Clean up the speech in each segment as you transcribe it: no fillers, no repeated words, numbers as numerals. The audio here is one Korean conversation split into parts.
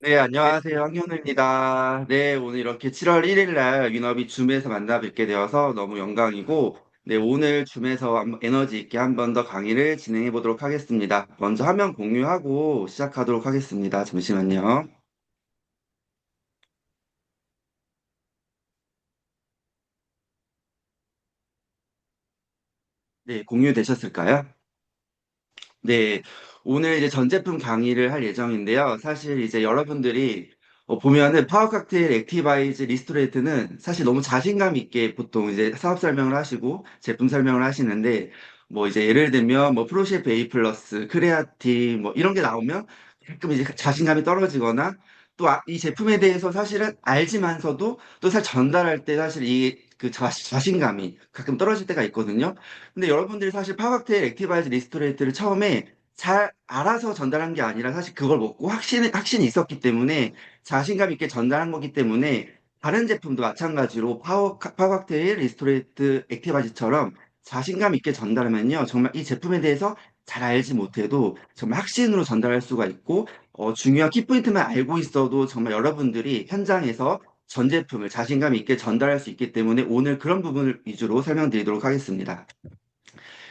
네, 안녕하세요. 황현우입니다. 네, 오늘 이렇게 7월 1일 날 위너비 줌에서 만나 뵙게 되어서 너무 영광이고, 네, 오늘 줌에서 에너지 있게 한 번 더 강의를 진행해 보도록 하겠습니다. 먼저 화면 공유하고 시작하도록 하겠습니다. 잠시만요. 네, 공유되셨을까요? 네, 오늘 이제 전 제품 강의를 할 예정인데요. 사실 이제 여러분들이 보면은 파워 칵테일 액티바이즈 리스토레이트는 사실 너무 자신감 있게 보통 이제 사업 설명을 하시고 제품 설명을 하시는데 뭐 이제 예를 들면 뭐 프로셰프 A 플러스, 크레아틴 뭐 이런 게 나오면 가끔 이제 자신감이 떨어지거나 또 이 제품에 대해서 사실은 알지만서도 또 사실 전달할 때 사실 이 그 자신감이 가끔 떨어질 때가 있거든요. 근데 여러분들이 사실 파워칵테일 액티바이즈 리스토레이트를 처음에 잘 알아서 전달한 게 아니라 사실 그걸 먹고 확신이 있었기 때문에 자신감 있게 전달한 거기 때문에 다른 제품도 마찬가지로 파워칵테일 리스토레이트 액티바이즈처럼 자신감 있게 전달하면요. 정말 이 제품에 대해서 잘 알지 못해도 정말 확신으로 전달할 수가 있고 중요한 키포인트만 알고 있어도 정말 여러분들이 현장에서 전 제품을 자신감 있게 전달할 수 있기 때문에 오늘 그런 부분을 위주로 설명드리도록 하겠습니다.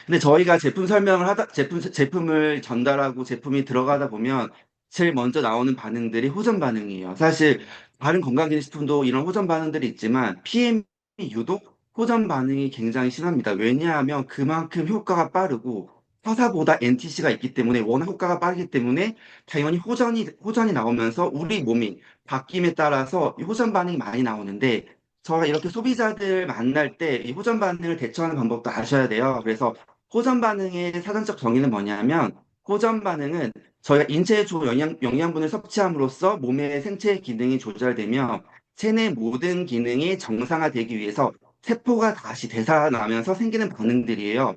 근데 저희가 제품을 전달하고 제품이 들어가다 보면 제일 먼저 나오는 반응들이 호전 반응이에요. 사실 다른 건강기능식품도 이런 호전 반응들이 있지만 PM이 유독 호전 반응이 굉장히 심합니다. 왜냐하면 그만큼 효과가 빠르고 타사보다 NTC가 있기 때문에 워낙 효과가 빠르기 때문에 당연히 호전이 나오면서 우리 몸이 바뀜에 따라서 이 호전 반응이 많이 나오는데 저희가 이렇게 소비자들 만날 때 이 호전 반응을 대처하는 방법도 아셔야 돼요. 그래서 호전 반응의 사전적 정의는 뭐냐면 호전 반응은 저희가 인체에 좋은 영양분을 섭취함으로써 몸의 생체 기능이 조절되며 체내 모든 기능이 정상화되기 위해서 세포가 다시 되살아나면서 생기는 반응들이에요.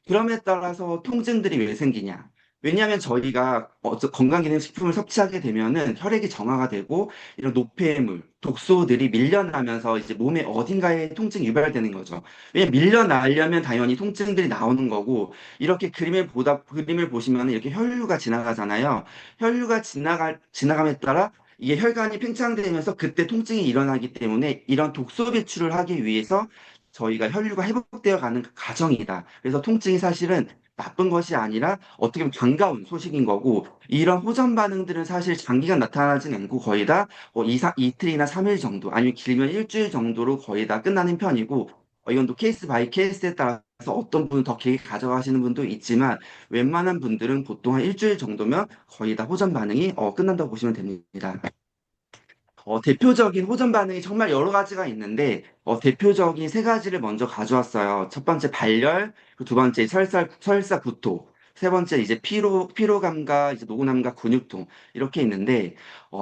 그럼에 따라서 통증들이 왜 생기냐? 왜냐하면 저희가 건강기능식품을 섭취하게 되면은 혈액이 정화가 되고 이런 노폐물, 독소들이 밀려나면서 이제 몸의 어딘가에 통증이 유발되는 거죠. 왜냐면 밀려나려면 당연히 통증들이 나오는 거고, 이렇게 그림을 보시면 이렇게 혈류가 지나가잖아요. 지나감에 따라 이게 혈관이 팽창되면서 그때 통증이 일어나기 때문에 이런 독소 배출을 하기 위해서 저희가 혈류가 회복되어 가는 그 과정이다. 그래서 통증이 사실은 나쁜 것이 아니라 어떻게 보면 반가운 소식인 거고, 이런 호전 반응들은 사실 장기간 나타나진 않고 거의 다 이틀이나 3일 정도, 아니면 길면 일주일 정도로 거의 다 끝나는 편이고, 이건 또 케이스 바이 케이스에 따라서 어떤 분은 더 길게 가져가시는 분도 있지만 웬만한 분들은 보통 한 일주일 정도면 거의 다 호전 반응이 끝난다고 보시면 됩니다. 대표적인 호전 반응이 정말 여러 가지가 있는데 대표적인 세 가지를 먼저 가져왔어요. 첫 번째 발열, 그리고 두 번째 설사 구토, 세 번째 이제 피로감과 이제 노곤함과 근육통 이렇게 있는데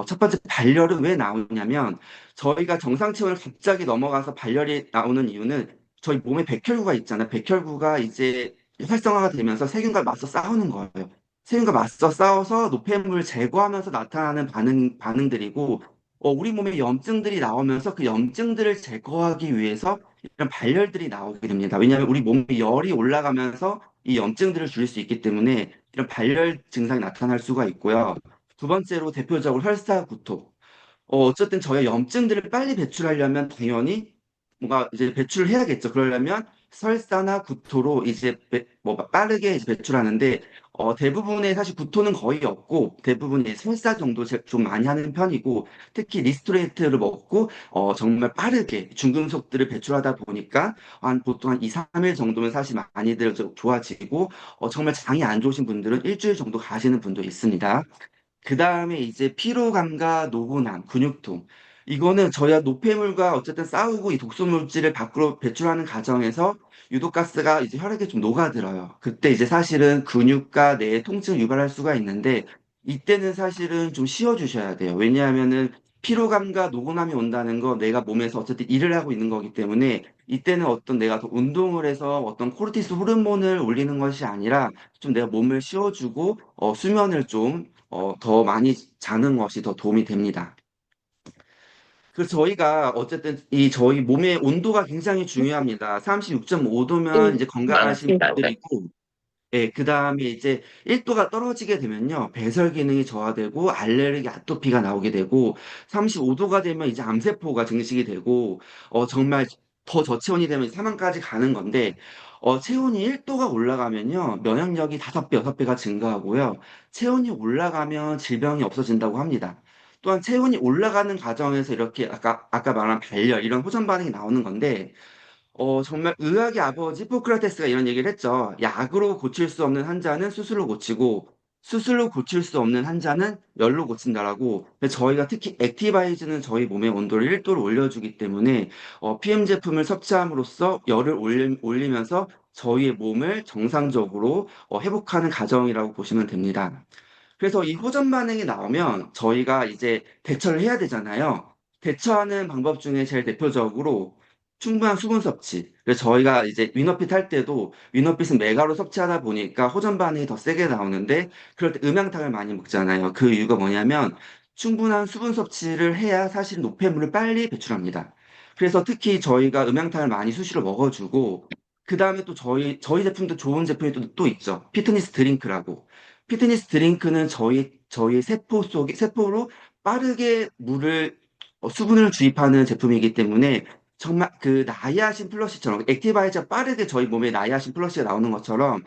첫 번째 발열은 왜 나오냐면 저희가 정상 체온을 갑자기 넘어가서 발열이 나오는 이유는 저희 몸에 백혈구가 있잖아요. 백혈구가 이제 활성화가 되면서 세균과 맞서 싸우는 거예요. 세균과 맞서 싸워서 노폐물을 제거하면서 나타나는 반응들이고 우리 몸에 염증들이 나오면서 그 염증들을 제거하기 위해서 이런 발열들이 나오게 됩니다. 왜냐하면 우리 몸에 열이 올라가면서 이 염증들을 줄일 수 있기 때문에 이런 발열 증상이 나타날 수가 있고요. 두 번째로 대표적으로 혈사구토. 어쨌든 저희가 염증들을 빨리 배출하려면 당연히 뭔가 이제 배출을 해야겠죠. 그러려면 설사나 구토로 이제 뭐 빠르게 이제 배출하는데 대부분의 사실 구토는 거의 없고 대부분 이제 설사 정도 좀 많이 하는 편이고 특히 리스토레이트를 먹고 정말 빠르게 중금속들을 배출하다 보니까 보통 한 2, 3일 정도면 사실 많이들 좋아지고 정말 장이 안 좋으신 분들은 일주일 정도 가시는 분도 있습니다. 그 다음에 이제 피로감과 노곤함, 근육통. 이거는 저희가 노폐물과 어쨌든 싸우고 이 독소 물질을 밖으로 배출하는 과정에서 유독가스가 이제 혈액에 좀 녹아들어요. 그때 이제 사실은 근육과 뇌에 통증을 유발할 수가 있는데 이때는 사실은 좀 쉬어주셔야 돼요. 왜냐하면은 피로감과 노곤함이 온다는 거 내가 몸에서 어쨌든 일을 하고 있는 거기 때문에 이때는 어떤 내가 더 운동을 해서 어떤 코르티솔 호르몬을 올리는 것이 아니라 좀 내가 몸을 쉬어주고 수면을 좀 더 많이 자는 것이 더 도움이 됩니다. 그래서 저희가 어쨌든 이 저희 몸의 온도가 굉장히 중요합니다. 36.5도면 네, 이제 건강하신 맞습니다. 네. 분들이고 예, 그 다음에 이제 1도가 떨어지게 되면요, 배설 기능이 저하되고, 알레르기, 아토피가 나오게 되고, 35도가 되면 이제 암세포가 증식이 되고, 정말 더 저체온이 되면 사망까지 가는 건데, 체온이 1도가 올라가면요, 면역력이 5배, 6배가 증가하고요, 체온이 올라가면 질병이 없어진다고 합니다. 또한 체온이 올라가는 과정에서 이렇게 아까 말한 발열, 이런 호전 반응이 나오는 건데, 정말 의학의 아버지 포크라테스가 이런 얘기를 했죠. 약으로 고칠 수 없는 환자는 수술로 고치고, 수술로 고칠 수 없는 환자는 열로 고친다라고. 근데 저희가 특히 액티바이즈는 저희 몸의 온도를 1도를 올려주기 때문에, PM 제품을 섭취함으로써 열을 올리면서 저희의 몸을 정상적으로 회복하는 과정이라고 보시면 됩니다. 그래서 이 호전 반응이 나오면 저희가 이제 대처를 해야 되잖아요. 대처하는 방법 중에 제일 대표적으로 충분한 수분 섭취. 그래서 저희가 이제 위너핏 할 때도 위너핏은 메가로 섭취하다 보니까 호전 반응이 더 세게 나오는데 그럴 때 음양탕을 많이 먹잖아요. 그 이유가 뭐냐면 충분한 수분 섭취를 해야 사실 노폐물을 빨리 배출합니다. 그래서 특히 저희가 음양탕을 많이 수시로 먹어주고 그 다음에 또 저희 제품도 좋은 제품이 또 있죠. 피트니스 드링크라고. 피트니스 드링크는 저희 세포로 빠르게 수분을 주입하는 제품이기 때문에 정말 그 나이아신 플러시처럼 액티바이저 빠르게 저희 몸에 나이아신 플러시가 나오는 것처럼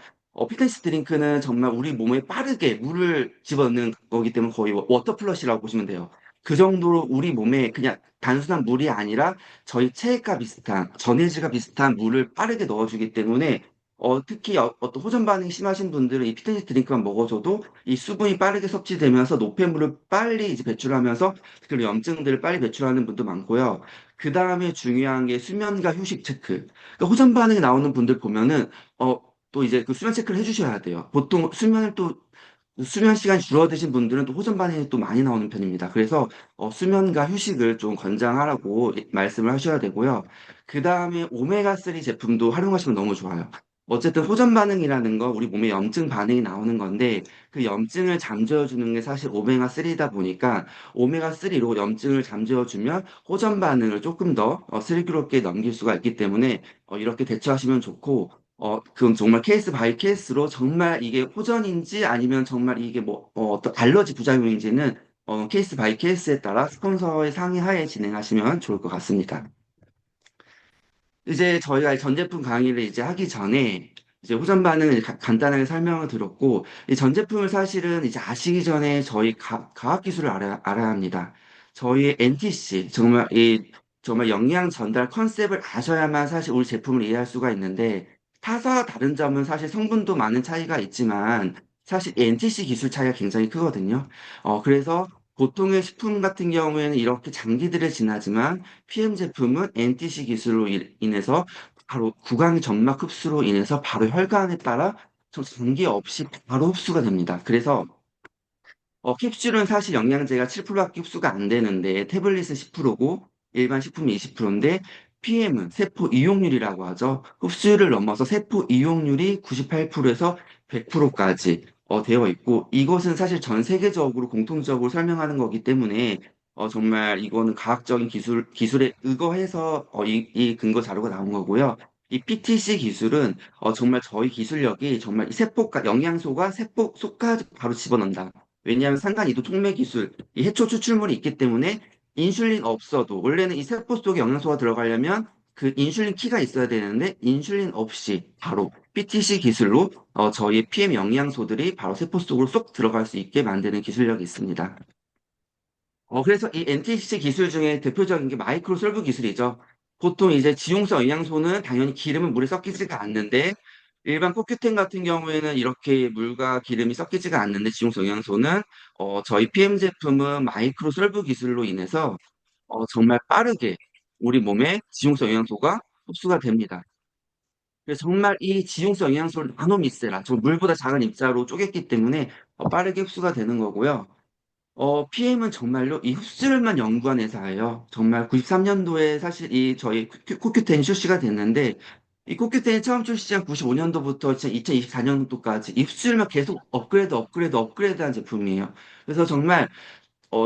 피트니스 드링크는 정말 우리 몸에 빠르게 물을 집어넣는 거기 때문에 거의 워터 플러시라고 보시면 돼요. 그 정도로 우리 몸에 그냥 단순한 물이 아니라 저희 체액과 비슷한 전해질과 비슷한 물을 빠르게 넣어주기 때문에 특히 어떤 호전 반응이 심하신 분들은 이 피트니스 드링크만 먹어줘도 이 수분이 빠르게 섭취되면서 노폐물을 빨리 이제 배출하면서 그리고 염증들을 빨리 배출하는 분도 많고요. 그 다음에 중요한 게 수면과 휴식 체크. 그러니까 호전 반응이 나오는 분들 보면은 또 이제 그 수면 체크를 해주셔야 돼요. 보통 수면 시간이 줄어드신 분들은 또 호전 반응이 또 많이 나오는 편입니다. 그래서 수면과 휴식을 좀 권장하라고 말씀을 하셔야 되고요. 그 다음에 오메가3 제품도 활용하시면 너무 좋아요. 어쨌든 호전 반응이라는 거 우리 몸에 염증 반응이 나오는 건데 그 염증을 잠재워 주는 게 사실 오메가3다 보니까 오메가3로 염증을 잠재워 주면 호전 반응을 조금 더 슬기롭게 넘길 수가 있기 때문에 이렇게 대처하시면 좋고 그건 정말 케이스 바이 케이스로 정말 이게 호전인지 아니면 정말 이게 어떤 알러지 부작용인지는 케이스 바이 케이스에 따라 스폰서의 상의하에 진행하시면 좋을 것 같습니다. 이제 저희가 전 제품 강의를 이제 하기 전에 이제 후전 반응을 간단하게 설명을 드렸고, 이 전 제품을 사실은 이제 아시기 전에 저희 과학 기술을 알아야 합니다. 저희 NTC, 정말 영양 전달 컨셉을 아셔야만 사실 우리 제품을 이해할 수가 있는데, 타사와 다른 점은 사실 성분도 많은 차이가 있지만, 사실 NTC 기술 차이가 굉장히 크거든요. 그래서 보통의 식품 같은 경우에는 이렇게 장기들을 지나지만, PM 제품은 NTC 기술로 인해서 바로 구강 점막 흡수로 인해서 바로 혈관에 따라 전기 없이 바로 흡수가 됩니다. 그래서 캡슐은 사실 영양제가 7%밖에 흡수가 안 되는데 태블릿은 10%고 일반 식품이 20%인데 PM은 세포 이용률이라고 하죠. 흡수율을 넘어서 세포 이용률이 98%에서 100%까지 되어 있고 이것은 사실 전 세계적으로 공통적으로 설명하는 거기 때문에 정말 이거는 과학적인 기술에 의거해서 이 근거 자료가 나온 거고요. 이 PTC 기술은 정말 저희 기술력이 정말 영양소가 세포 속까지 바로 집어넣는다. 왜냐하면 산간이도 촉매 기술, 이 해초 추출물이 있기 때문에 인슐린 없어도 원래는 이 세포 속에 영양소가 들어가려면 그 인슐린 키가 있어야 되는데 인슐린 없이 바로 PTC 기술로 저희 PM 영양소들이 바로 세포 속으로 쏙 들어갈 수 있게 만드는 기술력이 있습니다. 그래서 이 NTC 기술 중에 대표적인 게 마이크로 솔브 기술이죠. 보통 이제 지용성 영양소는 당연히 기름은 물에 섞이지가 않는데 일반 코큐텐 같은 경우에는 이렇게 물과 기름이 섞이지가 않는데 지용성 영양소는 저희 PM 제품은 마이크로 솔브 기술로 인해서 정말 빠르게 우리 몸에 지용성 영양소가 흡수가 됩니다. 그래서 정말 이 지용성 영양소를 나노미세라, 저 물보다 작은 입자로 쪼갰기 때문에 빠르게 흡수가 되는 거고요. PM은 정말로 이 흡수율만 연구한 회사예요. 정말 93년도에 사실 이 저희 코큐텐이 출시가 됐는데, 이 코큐텐이 처음 출시한 95년도부터 2024년도까지 이 흡수율만 계속 업그레이드한 제품이에요. 그래서 정말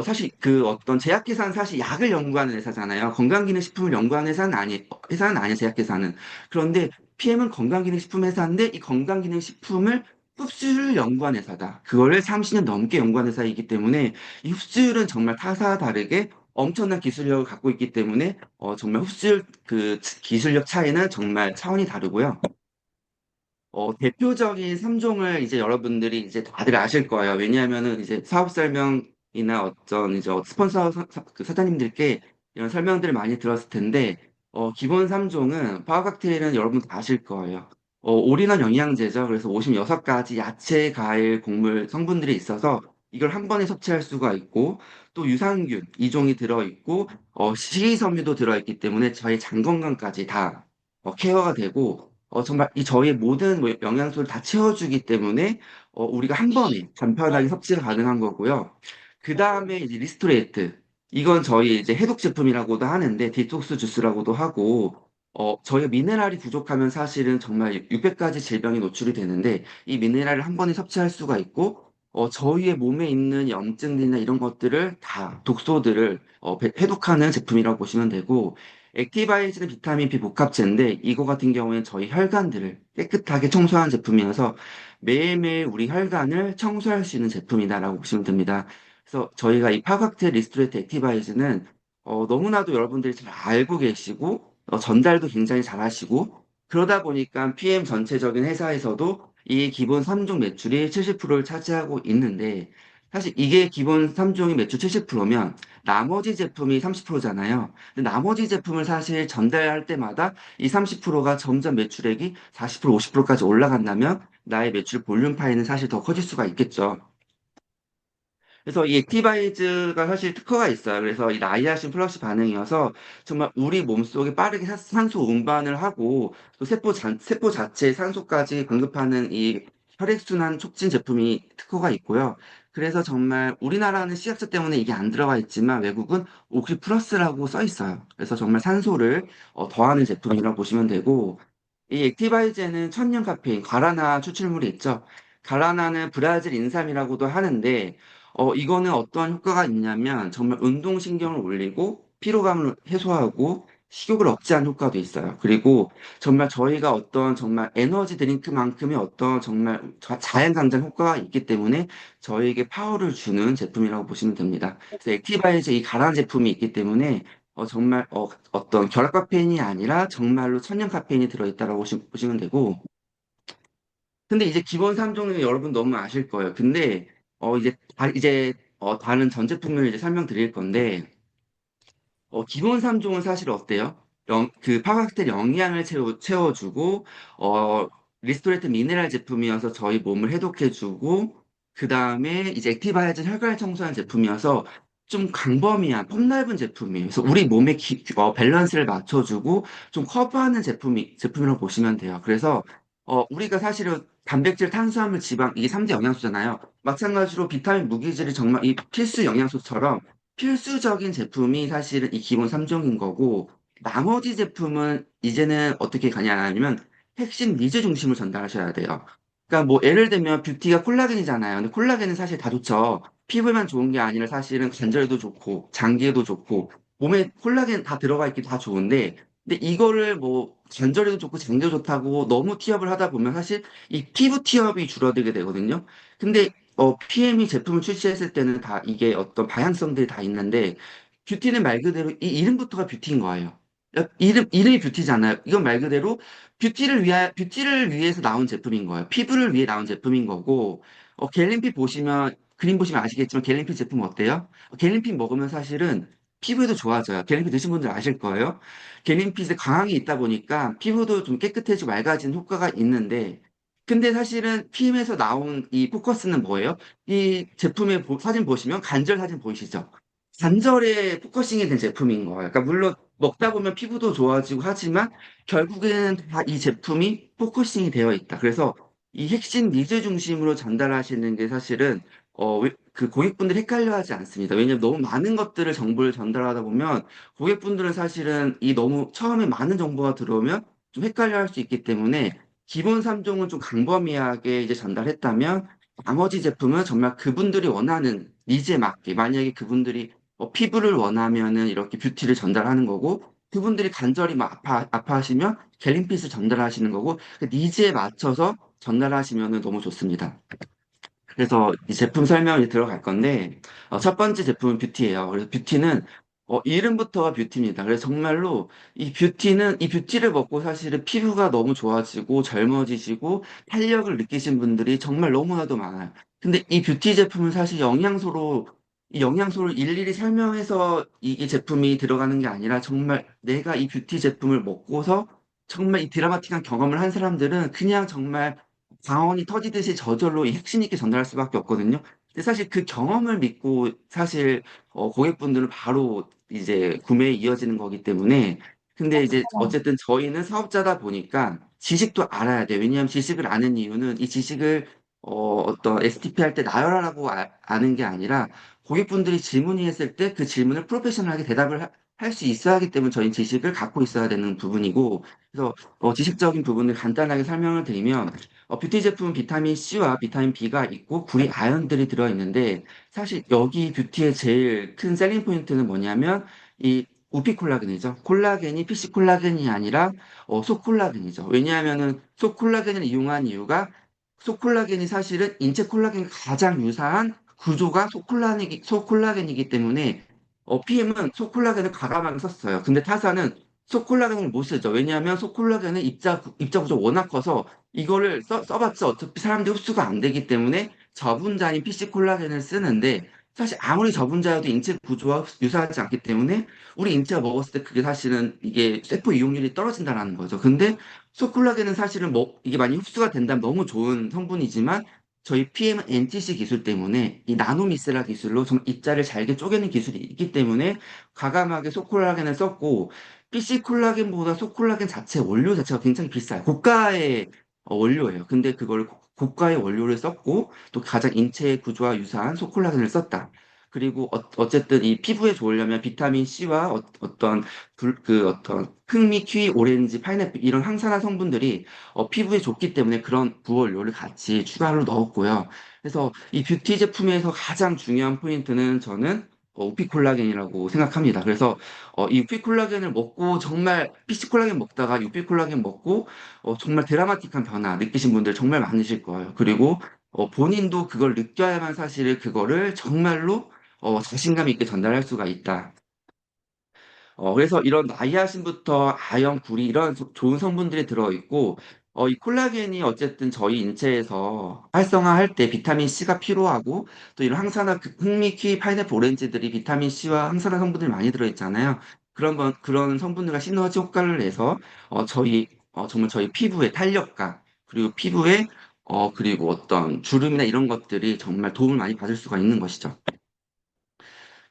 사실 그 어떤 제약회사는 사실 약을 연구하는 회사잖아요. 건강기능식품을 연구하는 회사는 아니에요, 제약회사는. 그런데 PM은 건강기능식품 회사인데 이 건강기능식품을 흡수율 연구한 회사다. 그거를 30년 넘게 연구한 회사이기 때문에 이 흡수율은 정말 타사와 다르게 엄청난 기술력을 갖고 있기 때문에 정말 흡수율 그 기술력 차이는 정말 차원이 다르고요. 대표적인 3종을 이제 여러분들이 이제 다들 아실 거예요. 왜냐하면은 이제 사업 설명이나 어떤 이제 스폰서 그 사장님들께 이런 설명들을 많이 들었을 텐데, 기본 3종은 파워 칵테일은 여러분 다 아실 거예요. 올인원 영양제죠. 그래서 56가지 야채, 과일, 곡물 성분들이 있어서 이걸 한 번에 섭취할 수가 있고, 또 유산균 2종이 들어있고, 식이섬유도 들어있기 때문에 저희 장 건강까지 다 케어가 되고, 정말 이 저희의 모든 뭐 영양소를 다 채워주기 때문에 우리가 한 번에 간편하게 섭취가 가능한 거고요. 그 다음에 이제 리스토레이트. 이건 저희 이제 해독 제품이라고도 하는데 디톡스 주스라고도 하고 저희가 미네랄이 부족하면 사실은 정말 600가지 질병에 노출이 되는데 이 미네랄을 한 번에 섭취할 수가 있고 저희의 몸에 있는 염증들이나 이런 것들을 다 독소들을 해독하는 제품이라고 보시면 되고 액티바이즈는 비타민 B 복합제인데 이거 같은 경우에는 저희 혈관들을 깨끗하게 청소하는 제품이어서 매일매일 우리 혈관을 청소할 수 있는 제품이다라고 보시면 됩니다. 그래서 저희가 이 파각트 리스토레이트 액티바이즈는 너무나도 여러분들이 잘 알고 계시고 전달도 굉장히 잘하시고 그러다 보니까 PM 전체적인 회사에서도 이 기본 3종 매출이 70%를 차지하고 있는데 사실 이게 기본 3종이 매출 70%면 나머지 제품이 30%잖아요. 근데 나머지 제품을 사실 전달할 때마다 이 30%가 점점 매출액이 40%, 50%까지 올라간다면 나의 매출 볼륨 파이는 사실 더 커질 수가 있겠죠. 그래서 이 액티바이즈가 사실 특허가 있어요. 그래서 이 나이아신 플러스 반응이어서 정말 우리 몸속에 빠르게 산소 운반을 하고 또 세포 자체에 산소까지 공급하는 이 혈액순환 촉진 제품이 특허가 있고요. 그래서 정말 우리나라는 식약처 때문에 이게 안 들어가 있지만 외국은 오크 플러스라고 써 있어요. 그래서 정말 산소를 더하는 제품이라고 보시면 되고 이 액티바이즈에는 천연 카페인, 가라나 추출물이 있죠. 가라나는 브라질 인삼이라고도 하는데 이거는 어떤 효과가 있냐면 정말 운동신경을 올리고 피로감을 해소하고 식욕을 억제하는 효과도 있어요. 그리고 정말 저희가 어떤 정말 에너지 드링크만큼의 어떤 정말 자연강장 효과가 있기 때문에 저희에게 파워를 주는 제품이라고 보시면 됩니다. 그래서 액티바이즈 이 가라나 제품이 있기 때문에 정말 어떤 결합 카페인이 아니라 정말로 천연 카페인이 들어있다라고 보시면 되고 근데 이제 기본 3종은 여러분 너무 아실 거예요. 근데 다른 전 제품을 이제 설명드릴 건데 기본 3종은 사실 어때요? 그 파각스텔 영양을 채워주고 리스토레이트 미네랄 제품이어서 저희 몸을 해독해주고 그 다음에 이제 액티바이즈 혈관을 청소하는 제품이어서 좀 광범위한 폭넓은 제품이에요. 그래서 우리 몸의 밸런스를 맞춰주고 좀 커버하는 제품이라고 보시면 돼요. 그래서 우리가 사실은 단백질, 탄수화물, 지방 이게 3대 영양소잖아요. 마찬가지로 비타민, 무기질이 정말 이 필수 영양소처럼 필수적인 제품이 사실은 이 기본 3종인 거고, 나머지 제품은 이제는 어떻게 가냐 하면 핵심 니즈 중심을 전달하셔야 돼요. 그러니까 뭐 예를 들면 뷰티가 콜라겐이잖아요. 근데 콜라겐은 사실 다 좋죠. 피부에만 좋은 게 아니라 사실은 관절에도 좋고, 장기에도 좋고, 몸에 콜라겐 다 들어가 있기 다 좋은데, 근데 이거를 뭐 관절에도 좋고 장기에도 좋다고 너무 티업을 하다 보면 사실 이 피부 티업이 줄어들게 되거든요. 근데 PM이 제품을 출시했을 때는 다 이게 어떤 방향성들이 다 있는데, 뷰티는 말 그대로 이 이름부터가 뷰티인 거예요. 이름이 뷰티잖아요. 이건 말 그대로 뷰티를 위해서 나온 제품인 거예요. 피부를 위해 나온 제품인 거고, 갤린피 보시면, 그림 보시면 아시겠지만, 갤린피 제품 어때요? 갤린피 먹으면 사실은 피부에도 좋아져요. 갤린피 드신 분들 아실 거예요. 갤린피에 강함이 있다 보니까 피부도 좀 깨끗해지고 맑아지는 효과가 있는데, 근데 사실은 PM에서 나온 이 포커스는 뭐예요? 이 제품의 사진 보시면 관절 사진 보이시죠? 관절에 포커싱이 된 제품인 거예요. 그러니까 물론 먹다 보면 피부도 좋아지고 하지만 결국에는 다 이 제품이 포커싱이 되어 있다. 그래서 이 핵심 니즈 중심으로 전달하시는 게 사실은 그 고객분들이 헷갈려하지 않습니다. 왜냐하면 너무 많은 것들을 정보를 전달하다 보면 고객분들은 사실은 이 너무 처음에 많은 정보가 들어오면 좀 헷갈려할 수 있기 때문에 기본 3종은 좀 광범위하게 이제 전달했다면 나머지 제품은 정말 그분들이 원하는 니즈에 맞게 만약에 그분들이 피부를 원하면은 이렇게 뷰티를 전달하는 거고 그분들이 관절이 막 아파하시면 갤림핏을 전달하시는 거고 그 니즈에 맞춰서 전달하시면 너무 좋습니다. 그래서 이 제품 설명이 들어갈 건데, 첫 번째 제품은 뷰티예요. 그래서 뷰티는, 이름부터가 뷰티입니다. 그래서 정말로 이 뷰티를 먹고 사실은 피부가 너무 좋아지고 젊어지시고 탄력을 느끼신 분들이 정말 너무나도 많아요. 근데 이 뷰티 제품은 사실 이 영양소를 일일이 설명해서 이 제품이 들어가는 게 아니라 정말 내가 이 뷰티 제품을 먹고서 정말 이 드라마틱한 경험을 한 사람들은 그냥 정말 자원이 터지듯이 저절로 이 핵심 있게 전달할 수밖에 없거든요. 근데 사실 그 경험을 믿고 사실 고객분들은 바로 이제 구매에 이어지는 거기 때문에 근데 이제 어쨌든 저희는 사업자다 보니까 지식도 알아야 돼요. 왜냐하면 지식을 아는 이유는 이 지식을 어떤 STP 할 때 나열하라고 아는 게 아니라 고객분들이 질문이 했을 때 그 질문을 프로페셔널하게 대답을 할 수 있어야 하기 때문에 저희 지식을 갖고 있어야 되는 부분이고 그래서 지식적인 부분을 간단하게 설명을 드리면 뷰티 제품 비타민 C와 비타민 B가 있고 구리 아연들이 들어있는데 사실 여기 뷰티의 제일 큰 셀링 포인트는 뭐냐면 이 우피 콜라겐이죠. 콜라겐이 PC 콜라겐이 아니라 속 콜라겐이죠. 왜냐하면은 속 콜라겐을 이용한 이유가 속 콜라겐이 사실은 인체 콜라겐과 가장 유사한 구조가 속 콜라겐이기 때문에 PM은 속 콜라겐을 과감하게 썼어요. 근데 타사는 속 콜라겐을 못 쓰죠. 왜냐하면 속 콜라겐은 입자 구조 워낙 커서 이거를 써봤자 어차피 사람들이 흡수가 안 되기 때문에 저분자인 PC 콜라겐을 쓰는데 사실 아무리 저분자여도 인체 구조와 유사하지 않기 때문에 우리 인체가 먹었을 때 그게 사실은 이게 세포 이용률이 떨어진다는 거죠. 근데 소콜라겐은 사실은 뭐 이게 많이 흡수가 된다면 너무 좋은 성분이지만 저희 PM NTC 기술 때문에 이 나노미셀라 기술로 정말 입자를 잘게 쪼개는 기술이 있기 때문에 과감하게 소콜라겐을 썼고 PC 콜라겐보다 소콜라겐 자체 원료 자체가 굉장히 비싸요. 고가의 원료예요. 근데 그걸 고가의 원료를 썼고 또 가장 인체 구조와 유사한 소콜라겐을 썼다. 그리고 어쨌든 이 피부에 좋으려면 비타민 C와 그 어떤 흑미, 키위, 오렌지, 파인애플 이런 항산화 성분들이 피부에 좋기 때문에 그런 부원료를 같이 추가로 넣었고요. 그래서 이 뷰티 제품에서 가장 중요한 포인트는 저는 우피 콜라겐이라고 생각합니다. 그래서 이 우피 콜라겐을 먹고 정말 PC 콜라겐 먹다가 유피 콜라겐 먹고 정말 드라마틱한 변화 느끼신 분들 정말 많으실 거예요. 그리고 본인도 그걸 느껴야만 사실 그거를 정말로 자신감 있게 전달할 수가 있다. 그래서 이런 나이아신부터 아연, 구리 이런 좋은 성분들이 들어있고 이 콜라겐이 어쨌든 저희 인체에서 활성화할 때 비타민 C가 필요하고 또 이런 항산화 흑미, 키위, 파인애플, 오렌지들이 비타민 C와 항산화 성분들이 많이 들어있잖아요. 그런 성분들과 시너지 효과를 내서 정말 저희 피부의 탄력감 그리고 그리고 어떤 주름이나 이런 것들이 정말 도움을 많이 받을 수가 있는 것이죠.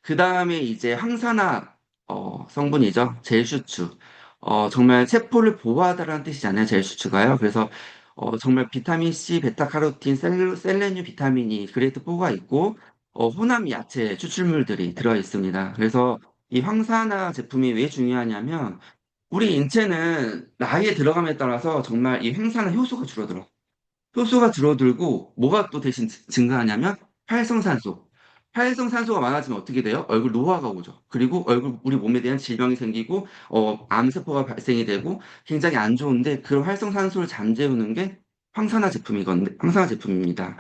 그 다음에 이제 항산화 성분이죠. 젤슈추. 정말 세포를 보호하다라는 뜻이잖아요. 젤슈추가요. 그래서 정말 비타민 C, 베타카로틴, 셀레늄 비타민이 그레이드 4가 있고 혼합 야채 추출물들이 들어 있습니다. 그래서 이 황산화 제품이 왜 중요하냐면 우리 인체는 나이에 들어감에 따라서 정말 이 항산화 효소가 줄어들어. 효소가 줄어들고 뭐가 또 대신 증가하냐면 활성산소. 활성산소가 많아지면 어떻게 돼요? 얼굴 노화가 오죠. 그리고 우리 몸에 대한 질병이 생기고 암세포가 발생이 되고 굉장히 안 좋은데 그런 활성산소를 잠재우는 게 황산화 제품입니다.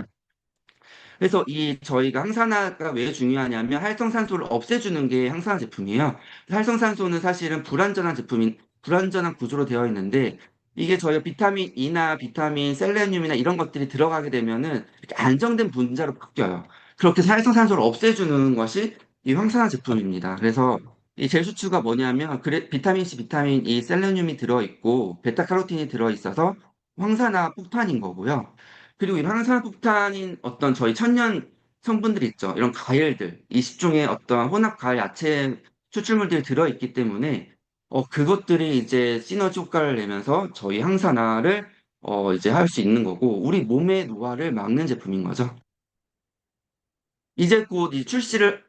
그래서 저희가 항산화가 왜 중요하냐면 활성산소를 없애주는 게 항산화 제품이에요. 활성산소는 사실은 불완전한 구조로 되어 있는데 이게 저희가 비타민 E나 비타민 셀레늄이나 이런 것들이 들어가게 되면은 이렇게 안정된 분자로 바뀌어요. 그렇게 해서 활성산소를 없애주는 것이 이 항산화 제품입니다. 그래서 이 젤수추가 뭐냐면 비타민 C, 비타민 E, 셀레늄이 들어있고 베타카로틴이 들어있어서 황산화 폭탄인 거고요. 그리고 이런 항산화폭탄인 어떤 저희 천년 성분들 있죠. 이런 과일들, 20종의 어떤 혼합 과일 야채 추출물들이 들어있기 때문에 그것들이 이제 시너지 효과를 내면서 저희 항산화를 이제 할 수 있는 거고 우리 몸의 노화를 막는 제품인 거죠. 이제 곧 이 출시를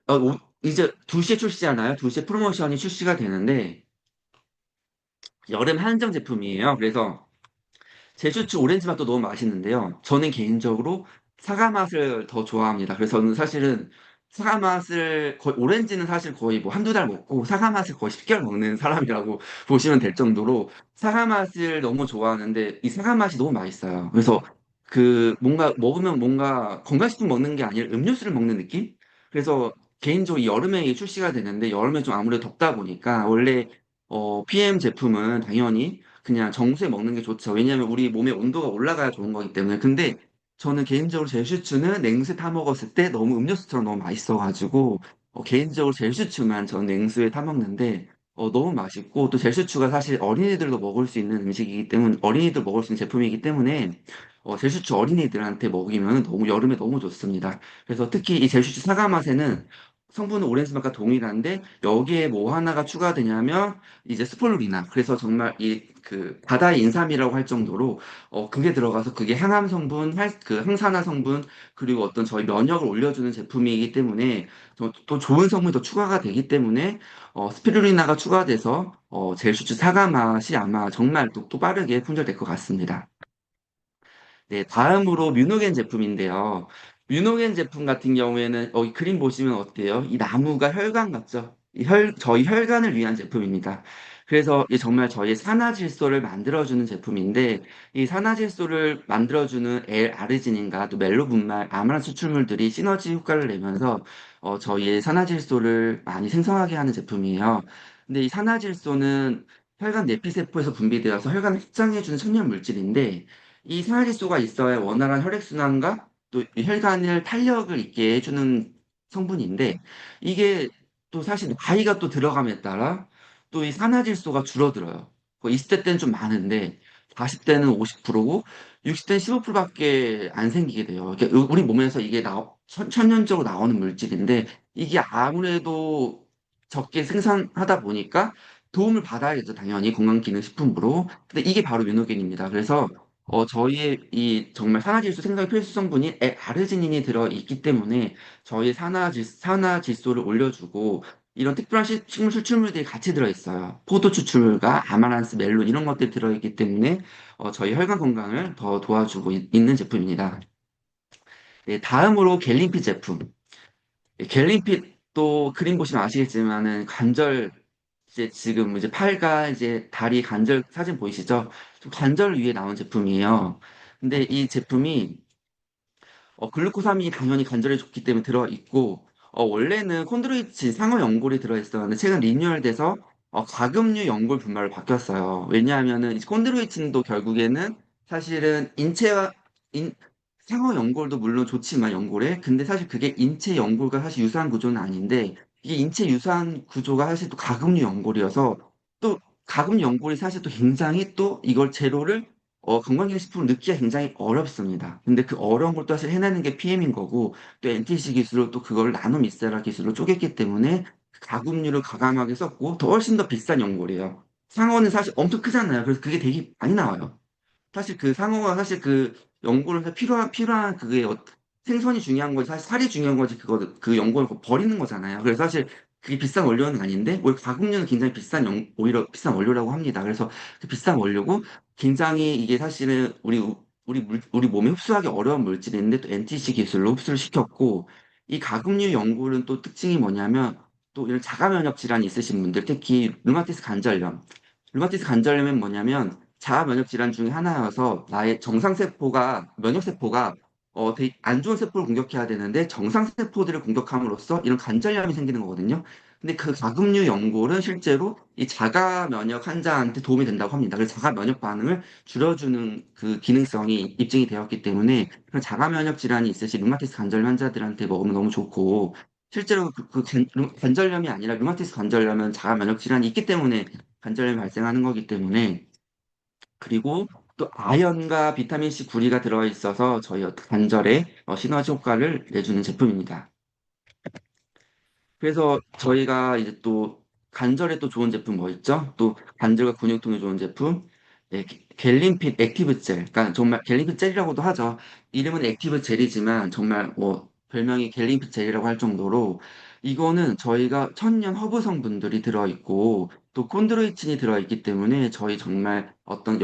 이제 2시에 출시하나요? 2시에 프로모션이 출시가 되는데 여름 한정 제품이에요. 그래서 제주추 오렌지 맛도 너무 맛있는데요. 저는 개인적으로 사과 맛을 더 좋아합니다. 그래서 저는 사실은 오렌지는 사실 거의 뭐 한두 달 먹고 사과 맛을 거의 10개월 먹는 사람이라고 보시면 될 정도로 사과 맛을 너무 좋아하는데 이 사과 맛이 너무 맛있어요. 그래서 그 뭔가 먹으면 뭔가 건강식품 먹는 게 아니라 음료수를 먹는 느낌? 그래서 개인적으로 이 여름에 이게 출시가 되는데 여름에 좀 아무래도 덥다 보니까 원래 PM 제품은 당연히 그냥 정수에 먹는 게 좋죠. 왜냐하면 우리 몸의 온도가 올라가야 좋은 거기 때문에. 근데 저는 개인적으로 젤슈츠는 냉수에 타 먹었을 때 너무 음료수처럼 너무 맛있어가지고 개인적으로 젤슈츠만 전 냉수에 타 먹는데 너무 맛있고 또 젤슈츠가 사실 어린이들도 먹을 수 있는 음식이기 때문에 어린이들 먹을 수 있는 제품이기 때문에 제슈츠 어린이들한테 먹이면 너무 여름에 너무 좋습니다. 그래서 특히 이 제슈츠 사과 맛에는 성분은 오렌지 맛과 동일한데 여기에 뭐 하나가 추가되냐면 이제 스폴루리나 그래서 정말 이 그 바다의 인삼이라고 할 정도로 그게 들어가서 그게 항암 성분, 그 항산화 성분 그리고 어떤 저희 면역을 올려주는 제품이기 때문에 또 좋은 성분이 더 추가가 되기 때문에 스피루리나가 추가돼서 제슈츠 사과 맛이 아마 정말 또 빠르게 품절될 것 같습니다. 네, 다음으로 뮤노겐 제품인데요. 뮤노겐 제품 같은 경우에는 이 그림 보시면 어때요? 이 나무가 혈관 같죠? 저희 혈관을 위한 제품입니다. 그래서 이 정말 저희 산화질소를 만들어주는 제품인데 이 산화질소를 만들어주는 L아르지닌과 또 멜로분말, 아마란 추출물들이 시너지 효과를 내면서 저희의 산화질소를 많이 생성하게 하는 제품이에요. 근데 이 산화질소는 혈관 내피세포에서 분비되어서 혈관을 확장해주는 천연 물질인데 이 생활질소가 있어야 원활한 혈액순환과 또 이 혈관을 탄력을 있게 해주는 성분인데 이게 또 사실 나이가 또 들어감에 따라 또 이 산화질소가 줄어들어요. 20대 때는 좀 많은데 40대는 50%고 60대는 15%밖에 안 생기게 돼요. 이게 우리 몸에서 이게 천연적으로 나오는 물질인데 이게 아무래도 적게 생산하다 보니까 도움을 받아야겠죠, 당연히 건강기능식품으로. 근데 이게 바로 뮤노겐입니다. 그래서 저희의 이 정말 산화질소 생성의 필수 성분인 아르지닌이 들어있기 때문에 저희의 산화질소를 올려주고 이런 특별한 식물 추출물들이 같이 들어있어요. 포도 추출물과 아마란스, 멜론 이런 것들이 들어있기 때문에 저희 혈관 건강을 더 도와주고 있는 제품입니다. 네, 다음으로 갤린핏 제품. 갤린핏도 그림 보시면 아시겠지만은 관절 이제 지금 이제 팔과 이제 다리 관절 사진 보이시죠? 관절 위에 나온 제품이에요. 근데 이 제품이 글루코사민이 당연히 관절에 좋기 때문에 들어있고, 원래는 콘드로이친 상어 연골이 들어있었는데, 최근 리뉴얼돼서 과금류 연골 분말로 바뀌었어요. 왜냐하면은, 이 콘드로이친도 결국에는 사실은 인, 상어 연골도 물론 좋지만 연골에, 근데 사실 그게 인체 연골과 사실 유사한 구조는 아닌데, 이게 인체 유사한 구조가 사실 또 과금류 연골이어서, 또 과금류 연골이 사실 또 굉장히 또 이걸 재료를 건강기능식품을 넣기가 굉장히 어렵습니다. 근데 그 어려운 걸 또 사실 해내는 게 PM인 거고, 또 NTC 기술로 또 그걸 나노 미세라 기술로 쪼갰기 때문에 그 가금류를 가감하게 썼고, 더 훨씬 더 비싼 연골이에요. 상어는 사실 엄청 크잖아요. 그래서 그게 되게 많이 나와요. 사실 그 상어가 사실 그 연골을 필요한 그게 생선이 중요한 거지 사실 살이 중요한 거지 그거 그 연골을 버리는 거잖아요. 그래서 사실 그게 비싼 원료는 아닌데 오히려 가공료는 굉장히 오히려 비싼 원료라고 합니다. 그래서 그 비싼 원료고 굉장히 이게 사실은 우리 몸에 흡수하기 어려운 물질인데 또 NTC 기술로 흡수를 시켰고 이 가공류 연골은 또 특징이 뭐냐면 또 이런 자가 면역 질환이 있으신 분들 특히 류마티스 관절염은 뭐냐면 자아 면역 질환 중에 하나여서 나의 정상세포가 면역세포가 되게 안 좋은 세포를 공격해야 되는데 정상세포들을 공격함으로써 이런 관절염이 생기는 거거든요. 근데 그 가금류 연골은 실제로 이 자가 면역 환자한테 도움이 된다고 합니다. 그래서 자가 면역 반응을 줄여주는 그 기능성이 입증이 되었기 때문에 그런 자가 면역 질환이 있으신 류마티스 관절 환자들한테 먹으면 너무 좋고 실제로 관절염이 아니라 류마티스 관절염은 자가 면역 질환이 있기 때문에 관절염이 발생하는 거기 때문에 그리고 또 아연과 비타민C 구리가 들어있어서 저희 관절에 시너지 효과를 내주는 제품입니다. 그래서 저희가 이제 또 관절에 또 좋은 제품 뭐 있죠? 또 관절과 근육통에 좋은 제품 네, 갤린핏 액티브 젤. 그러니까 정말 갤린핏 젤이라고도 하죠. 이름은 액티브 젤이지만 정말 뭐 별명이 갤린핏 젤이라고 할 정도로 이거는 저희가 천년 허브 성분들이 들어있고 또 콘드로이친이 들어있기 때문에 저희 정말 어떤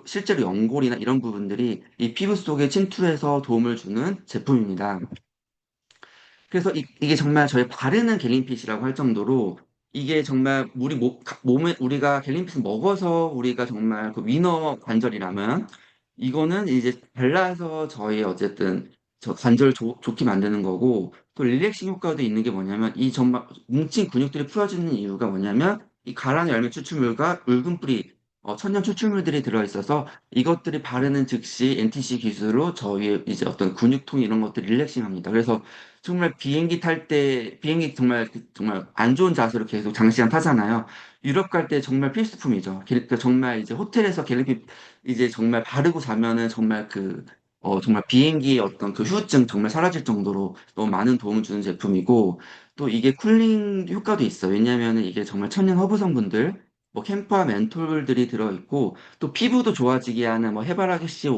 실제로 연골이나 이런 부분들이 이 피부 속에 침투해서 도움을 주는 제품입니다. 그래서 이게 정말 저희 바르는 갤린핏이라고 할 정도로 이게 정말 몸에 우리가 갤린핏을 먹어서 우리가 정말 그 위너 관절이라면 이거는 이제 발라서 저희 어쨌든 저 관절 좋게 만드는 거고 또 릴렉싱 효과도 있는 게 뭐냐면 이 정말 뭉친 근육들이 풀어지는 이유가 뭐냐면 이 가라는 열매 추출물과 붉은 뿌리 천연 추출물들이 들어있어서 이것들이 바르는 즉시 NTC 기술로 저희의 이제 어떤 근육통 이런 것들 릴렉싱 합니다. 그래서 정말 비행기 탈 때 비행기 정말 정말 안 좋은 자세로 계속 장시간 타잖아요. 유럽 갈 때 정말 필수품이죠. 그러니까 정말 이제 호텔에서 갤러피 이제 정말 바르고 자면은 정말 정말 비행기의 어떤 그 후유증 정말 사라질 정도로 너무 많은 도움을 주는 제품이고, 또 이게 쿨링 효과도 있어요. 왜냐면은 이게 정말 천연 허브 성분들, 뭐 캠파 멘톨들이 들어있고, 또 피부도 좋아지게 하는 뭐 해바라기씨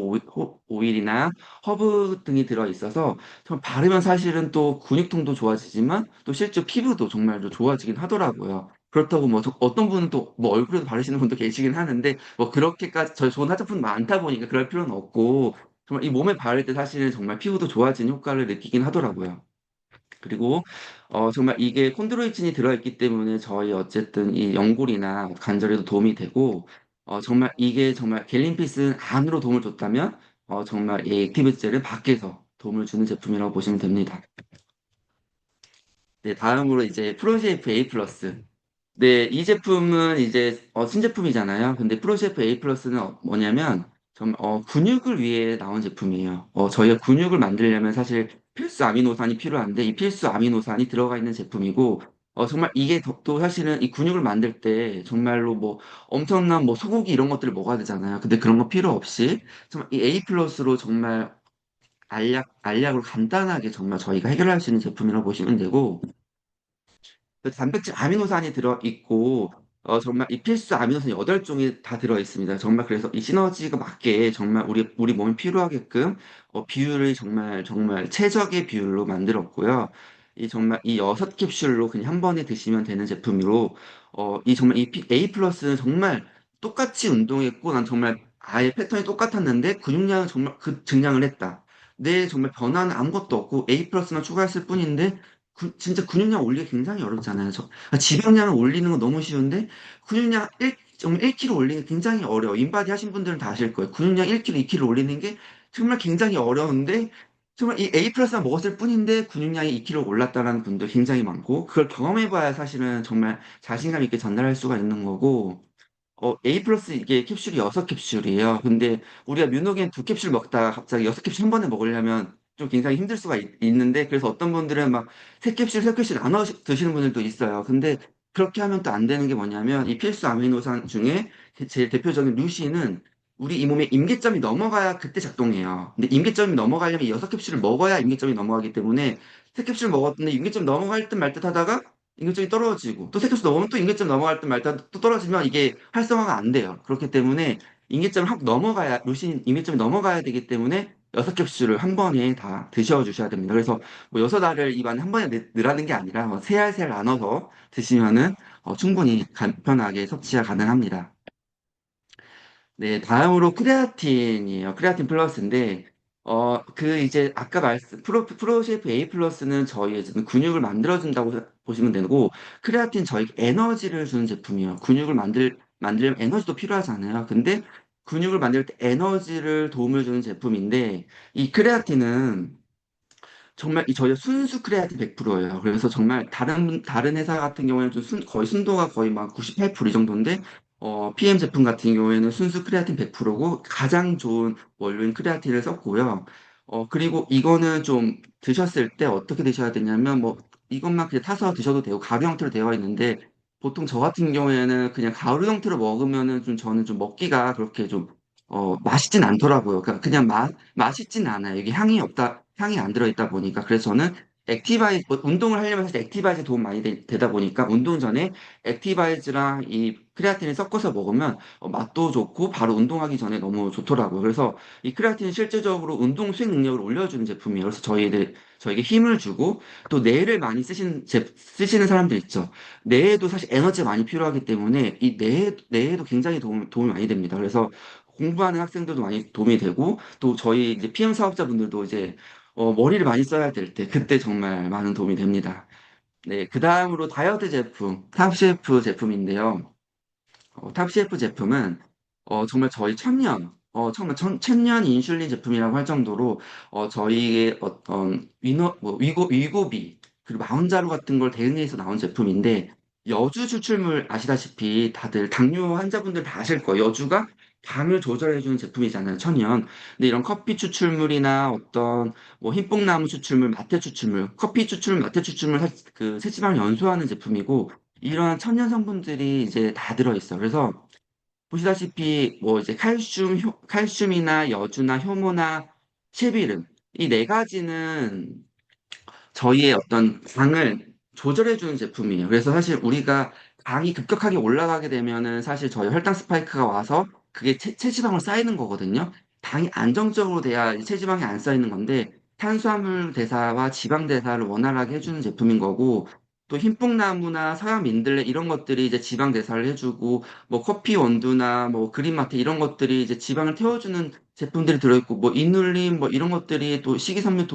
오일이나 허브 등이 들어있어서, 좀 바르면 사실은 또 근육통도 좋아지지만, 또 실제 피부도 정말 또 좋아지긴 하더라고요. 그렇다고 뭐 어떤 분은 또 뭐 얼굴에도 바르시는 분도 계시긴 하는데 뭐 그렇게까지 저희 좋은 화장품 많다 보니까 그럴 필요는 없고 정말 이 몸에 바를 때 사실은 정말 피부도 좋아지는 효과를 느끼긴 하더라고요. 그리고 정말 이게 콘드로이친이 들어있기 때문에 저희 어쨌든 이 연골이나 관절에도 도움이 되고 정말 이게 정말 갤림핏은 안으로 도움을 줬다면 정말 이 액티브 젤은 밖에서 도움을 주는 제품이라고 보시면 됩니다. 네, 다음으로 이제 프로쉐이프 A 플러스. 네, 이 제품은 이제 신제품이잖아요. 근데 프로셰프 A 플러스는 뭐냐면 근육을 위해 나온 제품이에요. 저희가 근육을 만들려면 사실 필수 아미노산이 필요한데 이 필수 아미노산이 들어가 있는 제품이고 정말 이게 또 사실은 이 근육을 만들 때 정말로 뭐 엄청난 뭐 소고기 이런 것들을 먹어야 되잖아요. 근데 그런 거 필요 없이 정말 이 A 플러스로 정말 알약으로 간단하게 정말 저희가 해결할 수 있는 제품이라고 보시면 되고 그 단백질 아미노산이 들어있고, 정말 이 필수 아미노산 8종이 다 들어있습니다. 정말 그래서 이 시너지가 맞게 정말 우리 몸이 필요하게끔 비율을 정말 최적의 비율로 만들었고요. 이 정말 이 6캡슐로 그냥 한 번에 드시면 되는 제품으로, 이 정말 이 A 플러스는 정말 똑같이 운동했고, 난 정말 아예 패턴이 똑같았는데 근육량은 정말 그 증량을 했다. 내 정말 변화는 아무것도 없고 A 플러스만 추가했을 뿐인데 진짜 근육량 올리기 굉장히 어렵잖아요. 지방량을 올리는 건 너무 쉬운데 근육량 1kg 올리는 게 굉장히 어려워. 인바디 하신 분들은 다 아실 거예요. 근육량 1kg, 2kg 올리는 게 정말 굉장히 어려운데 정말 이 A 플러스만 먹었을 뿐인데 근육량이 2kg 올랐다는 분들 굉장히 많고 그걸 경험해봐야 사실은 정말 자신감 있게 전달할 수가 있는 거고 A 플러스 이게 캡슐이 6캡슐이에요. 근데 우리가 뮤노겐 2캡슐 먹다가 갑자기 6캡슐 한 번에 먹으려면 좀 굉장히 힘들 수가 있는데, 그래서 어떤 분들은 막 3캡슐, 3캡슐 나눠 드시는 분들도 있어요. 근데 그렇게 하면 또 안 되는 게 뭐냐면, 이 필수 아미노산 중에 제일 대표적인 루시는 우리 이 몸에 임계점이 넘어가야 그때 작동해요. 근데 임계점이 넘어가려면 이 6캡슐을 먹어야 임계점이 넘어가기 때문에 3캡슐 먹었는데 임계점 넘어갈 듯 말 듯 하다가 임계점이 떨어지고 또 세캡슐 넘으면 또 임계점 넘어갈 듯 말 듯 또 떨어지면 이게 활성화가 안 돼요. 그렇기 때문에 임계점을 확 넘어가야 루신 임계점이 넘어가야 되기 때문에 6캡슐을 한 번에 다 드셔 주셔야 됩니다. 그래서 뭐 6알을 입안에 한 번에 넣으라는 게 아니라 세 알 세 알 나눠서 드시면은 충분히 간편하게 섭취가 가능합니다. 네, 다음으로 크레아틴이에요. 크레아틴 플러스인데, 이제 아까 프로셰프 A 플러스는 저희 이제 근육을 만들어준다고 보시면 되고, 크레아틴 저희 에너지를 주는 제품이에요. 근육을 만들려면 에너지도 필요하잖아요. 근데 근육을 만들 때 에너지를 도움을 주는 제품인데, 이 크레아틴은 정말 이 저희 순수 크레아틴 100%예요. 그래서 정말 다른 회사 같은 경우에는 거의 순도가 거의 막 98%이 정도인데 PM 제품 같은 경우에는 순수 크레아틴 100%고 가장 좋은 원료인 크레아틴을 썼고요. 그리고 이거는 좀 드셨을 때 어떻게 드셔야 되냐면 뭐 이것만 그냥 타서 드셔도 되고 가루 형태로 되어 있는데 보통 저 같은 경우에는 그냥 가루 형태로 먹으면은 좀 저는 좀 먹기가 그렇게 좀 맛있진 않더라고요. 그러니까 그냥 맛있진 않아요. 이게 향이 안 들어있다 보니까. 그래서 저는 운동을 하려면 사실 액티바이즈 도움 많이 다 보니까 운동 전에 액티바이즈랑 이 크레아틴을 섞어서 먹으면 맛도 좋고 바로 운동하기 전에 너무 좋더라고요. 그래서 이 크레아틴은 실제적으로 운동 수행 능력을 올려주는 제품이에요. 그래서 저에게 힘을 주고 또 뇌를 많이 쓰시는 사람들 있죠. 뇌에도 사실 에너지가 많이 필요하기 때문에 이 뇌에도 굉장히 도움이 많이 됩니다. 그래서 공부하는 학생들도 많이 도움이 되고 또 저희 이제 PM 사업자분들도 이제 머리를 많이 써야 될 때 그때 정말 많은 도움이 됩니다. 네, 그 다음으로 다이어트 제품, 탑셰프 제품인데요. 탑셰프 제품은 정말 저희 천년, 정말 천년 인슐린 제품이라고 할 정도로 저희의 어떤 위고비 그리고 마운자로 같은 걸 대응해서 나온 제품인데 여주 추출물 아시다시피 다들 당뇨 환자분들 다 아실 거예요. 여주가 당을 조절해주는 제품이잖아요. 천연. 근데 이런 커피 추출물이나 어떤 뭐 흰뽕나무 추출물, 마테 추출물, 커피 추출물, 마테 추출물 그 세지방을 연소하는 제품이고 이러한 천연 성분들이 이제 다 들어있어요. 그래서 보시다시피 뭐 이제 칼슘이나 여주나 효모나 실비름 이 네 가지는 저희의 어떤 당을 조절해주는 제품이에요. 그래서 사실 우리가 당이 급격하게 올라가게 되면은 사실 저희 혈당 스파이크가 와서 그게 체지방으로 쌓이는 거거든요. 당이 안정적으로 돼야 이 체지방이 안 쌓이는 건데 탄수화물 대사와 지방 대사를 원활하게 해주는 제품인 거고 또 흰뽕나무나 서양 민들레 이런 것들이 이제 지방 대사를 해주고 뭐 커피 원두나 뭐 그린마트 이런 것들이 이제 지방을 태워주는 제품들이 들어있고 뭐 이눌린 뭐 이런 것들이 또 식이섬유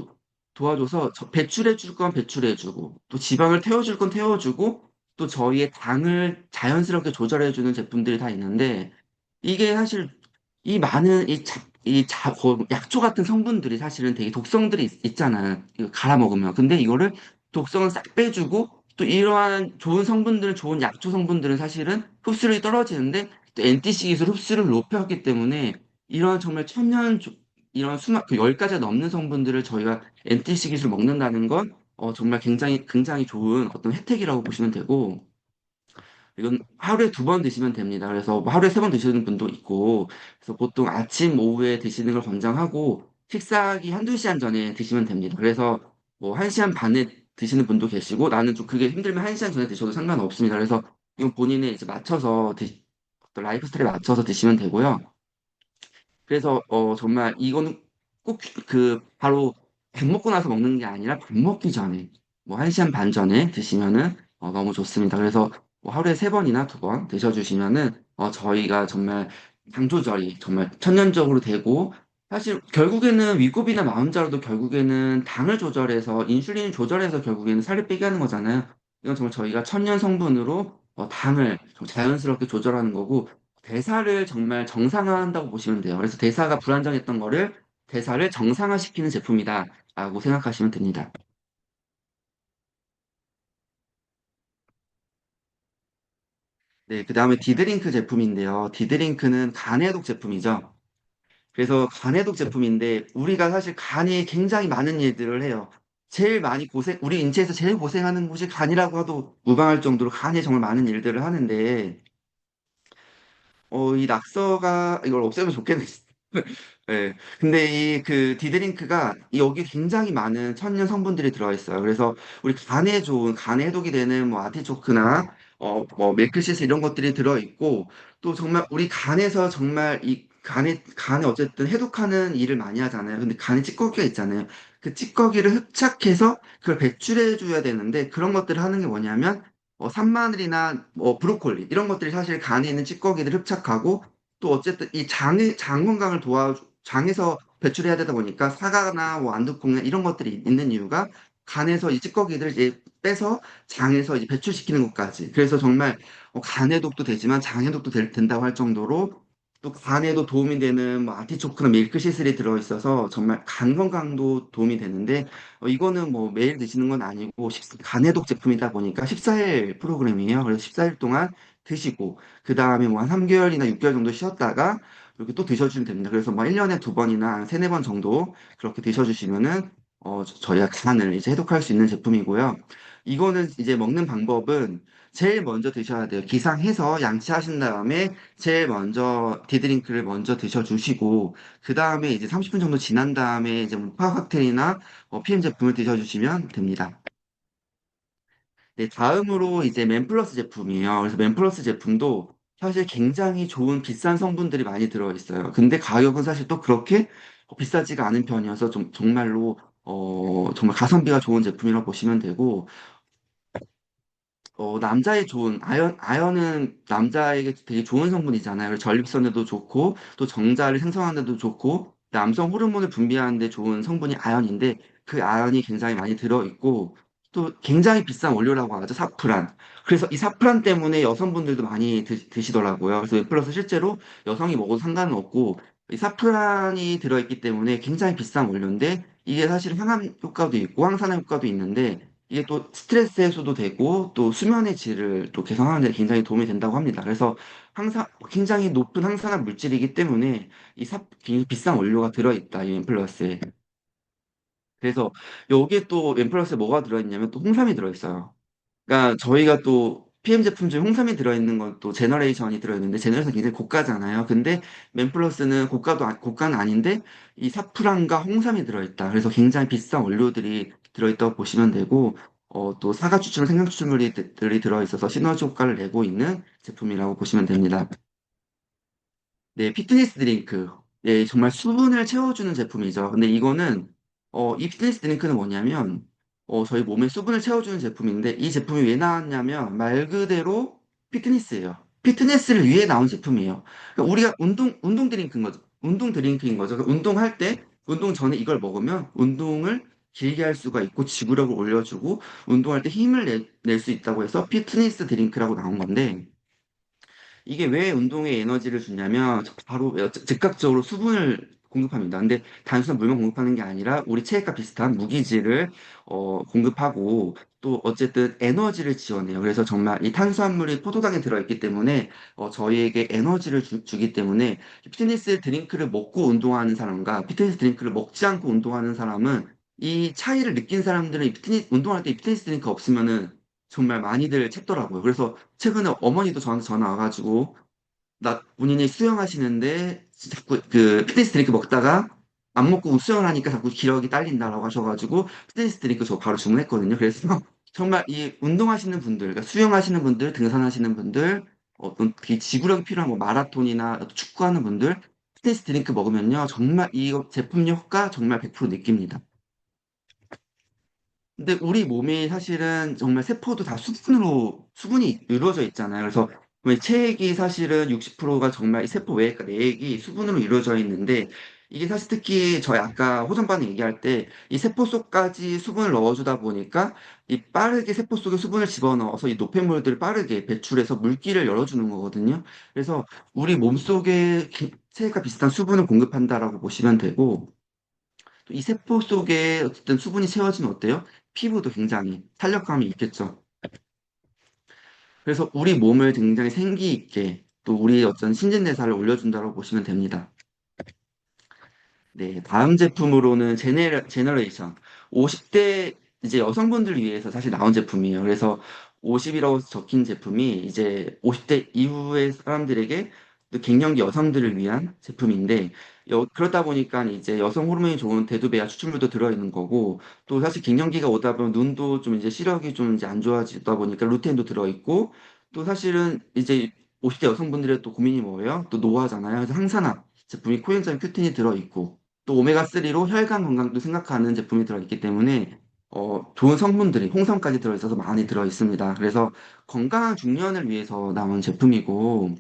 도와줘서 배출해 줄 건 배출해 주고 또 지방을 태워 줄 건 태워 주고 또 저희의 당을 자연스럽게 조절해 주는 제품들이 다 있는데 이게 사실 이 많은 약초 같은 성분들이 사실은 되게 독성들이 있잖아요. 이거 갈아 먹으면. 근데 이거를 독성을 싹 빼주고 또 이러한 좋은 성분들, 좋은 약초 성분들은 사실은 흡수율이 떨어지는데 또 NTC 기술 흡수를 높였기 때문에 이런 정말 이런 수만 그 10가지가 넘는 성분들을 저희가 NTC 기술을 먹는다는 건 정말 굉장히 좋은 어떤 혜택이라고 보시면 되고 이건 하루에 2번 드시면 됩니다. 그래서 뭐 하루에 3번 드시는 분도 있고, 그래서 보통 아침, 오후에 드시는 걸 권장하고, 식사하기 한두 시간 전에 드시면 됩니다. 그래서 뭐 1시간 반에 드시는 분도 계시고, 나는 좀 그게 힘들면 1시간 전에 드셔도 상관없습니다. 그래서 이건 본인의 이제 어떤 라이프 스타일에 맞춰서 드시면 되고요. 그래서 정말 이거는 꼭 그 바로 밥 먹고 나서 먹는 게 아니라 밥 먹기 전에 뭐 1시간 반 전에 드시면은 너무 좋습니다. 그래서 뭐 하루에 3번이나 2번 드셔주시면은 저희가 정말 당 조절이 정말 천연적으로 되고 사실 결국에는 위고비나 마흔자로도 결국에는 당을 조절해서 인슐린을 조절해서 결국에는 살을 빼게 하는 거잖아요. 이건 정말 저희가 천연 성분으로 당을 좀 자연스럽게 조절하는 거고 대사를 정말 정상화한다고 보시면 돼요. 그래서 대사가 불안정했던 거를 대사를 정상화시키는 제품이다라고 생각하시면 됩니다. 네, 그 다음에 디드링크 제품인데요. 디드링크는 간해독 제품이죠. 그래서 간해독 제품인데 우리가 사실 간이 굉장히 많은 일들을 해요. 우리 인체에서 제일 고생하는 곳이 간이라고 해도 무방할 정도로 간에 정말 많은 일들을 하는데 이 낙서가 이걸 없애면 좋겠네. 네. 근데 그 디드링크가 여기 굉장히 많은 천연 성분들이 들어있어요. 그래서 우리 간에 좋은, 간에 해독이 되는 뭐 아티초크나, 뭐 밀크시스 이런 것들이 들어있고, 또 정말 우리 간에서 정말 간에 어쨌든 해독하는 일을 많이 하잖아요. 근데 간에 찌꺼기가 있잖아요. 그 찌꺼기를 흡착해서 그걸 배출해줘야 되는데 그런 것들을 하는 게 뭐냐면, 산마늘이나 브로콜리 이런 것들이 사실 간에 있는 찌꺼기를 흡착하고 또 어쨌든 장 건강을 장에서 배출해야 되다 보니까 사과나 뭐 안두콩이나 이런 것들이 있는 이유가 간에서 이 찌꺼기들을 이제 빼서 장에서 이제 배출시키는 것까지. 그래서 정말 간해독도 되지만 장해독도 된다고 할 정도로 또 간에도 도움이 되는 뭐 아티초크나 밀크시슬이 들어있어서 정말 간 건강도 도움이 되는데 이거는 뭐 매일 드시는 건 아니고 간해독 제품이다 보니까 14일 프로그램이에요. 그래서 14일 동안 드시고 그 다음에 뭐 한 3개월이나 6개월 정도 쉬었다가 이렇게 또 드셔주시면 됩니다. 그래서 뭐 1년에 2번이나 3, 4번 정도 그렇게 드셔주시면은 저희가 간을 이제 해독할 수 있는 제품이고요. 이거는 이제 먹는 방법은 제일 먼저 드셔야 돼요. 기상해서 양치하신 다음에 제일 먼저 디드링크를 먼저 드셔주시고 그 다음에 이제 30분 정도 지난 다음에 이제 뭐 파워 칵테일이나 PM 제품을 드셔주시면 됩니다. 네, 다음으로 이제 맨플러스 제품이에요. 그래서 맨플러스 제품도 사실 굉장히 좋은 비싼 성분들이 많이 들어있어요. 근데 가격은 사실 또 그렇게 비싸지가 않은 편이어서 정말로 정말 가성비가 좋은 제품이라고 보시면 되고 남자의 좋은, 아연은 남자에게 되게 좋은 성분이잖아요. 그래서 전립선에도 좋고, 또 정자를 생성하는 데도 좋고, 남성 호르몬을 분비하는 데 좋은 성분이 아연인데, 그 아연이 굉장히 많이 들어있고, 또 굉장히 비싼 원료라고 하죠. 사프란. 그래서 이 사프란 때문에 여성분들도 많이 드시더라고요. 그래서 웹플러스 실제로 여성이 먹어도 상관은 없고, 이 사프란이 들어있기 때문에 굉장히 비싼 원료인데 이게 사실 항암 효과도 있고 항산화 효과도 있는데 이게 또 스트레스 해소도 되고 또 수면의 질을 또 개선하는 데 굉장히 도움이 된다고 합니다. 그래서 항상 굉장히 높은 항산화 물질이기 때문에 굉장히 비싼 원료가 들어있다, 이 엠플러스에. 그래서 여기에 또 엠플러스에 뭐가 들어있냐면 또 홍삼이 들어있어요. 그러니까 저희가 또 PM 제품 중에 홍삼이 들어있는 건 또 제너레이션이 들어있는데 제너레이션 굉장히 고가잖아요. 근데 맨플러스는 고가는 아닌데 이 사프란과 홍삼이 들어있다. 그래서 굉장히 비싼 원료들이 들어있다고 보시면 되고 또 사과 추출물, 생강 추출물들이 들어있어서 시너지 효과를 내고 있는 제품이라고 보시면 됩니다. 네, 피트니스 드링크. 네, 정말 수분을 채워주는 제품이죠. 근데 이거는, 이 피트니스 드링크는 뭐냐면, 저희 몸에 수분을 채워주는 제품인데, 이 제품이 왜 나왔냐면, 말 그대로 피트니스예요. 피트니스를 위해 나온 제품이에요. 그러니까 우리가 운동 드링크인 거죠. 운동 드링크인 거죠. 그러니까 운동할 때, 운동 전에 이걸 먹으면, 운동을 길게 할 수가 있고, 지구력을 올려주고, 운동할 때 힘을 낼 수 있다고 해서 피트니스 드링크라고 나온 건데, 이게 왜 운동에 에너지를 주냐면 바로 즉각적으로 수분을 공급합니다. 근데 단순한 물만 공급하는 게 아니라 우리 체액과 비슷한 무기질을 공급하고 또 어쨌든 에너지를 지원해요. 그래서 정말 이 탄수화물이 포도당에 들어있기 때문에 저희에게 에너지를 주기 때문에 피트니스 드링크를 먹고 운동하는 사람과 피트니스 드링크를 먹지 않고 운동하는 사람은 이 차이를 느낀 사람들은 이 피트니스 운동할 때 이 피트니스 드링크 없으면은 정말 많이들 찾더라고요. 그래서 최근에 어머니도 저한테 전화 와가지고 본인이 수영하시는데 자꾸 그 피트니스 드링크 먹다가 안 먹고 수영을 하니까 자꾸 기력이 딸린다라고 하셔가지고 피트니스 드링크 저 바로 주문했거든요. 그래서 정말 이 운동하시는 분들, 그러니까 수영하시는 분들, 등산하시는 분들, 어떤 그 지구력이 필요한 뭐 마라톤이나 축구하는 분들 피트니스 드링크 먹으면요 정말 이 제품 효과 정말 100% 느낍니다. 근데 우리 몸이 사실은 정말 세포도 다 수분이 이루어져 있잖아요. 그래서 왜 체액이 사실은 60%가 정말 이 세포 외의 내액이 수분으로 이루어져 있는데 이게 사실 특히 저희 아까 호전반응 얘기할 때 이 세포 속까지 수분을 넣어주다 보니까 이 빠르게 세포 속에 수분을 집어넣어서 이 노폐물들을 빠르게 배출해서 물기를 열어주는 거거든요. 그래서 우리 몸 속에 체액과 비슷한 수분을 공급한다라고 보시면 되고 또 이 세포 속에 어쨌든 수분이 채워지면 어때요? 피부도 굉장히 탄력감이 있겠죠. 그래서 우리 몸을 굉장히 생기 있게 또 우리 어떤 신진대사를 올려준다고 보시면 됩니다. 네, 다음 제품으로는 제너레이션. 50대 이제 여성분들을 위해서 사실 나온 제품이에요. 그래서 50이라고 적힌 제품이 이제 50대 이후의 사람들에게 또 갱년기 여성들을 위한 제품인데 그러다 보니까 이제 여성 호르몬이 좋은 대두배아 추출물도 들어있는 거고 또 사실 갱년기가 오다 보면 눈도 좀 이제 시력이 좀 이제 안 좋아지다 보니까 루테인도 들어있고 또 사실은 이제 50대 여성분들의 또 고민이 뭐예요? 또 노화잖아요. 그래서 항산화 제품이 코엔자임 큐틴이 들어있고 또 오메가3로 혈관 건강도 생각하는 제품이 들어있기 때문에 좋은 성분들이 홍삼까지 들어있어서 많이 들어있습니다. 그래서 건강한 중년을 위해서 나온 제품이고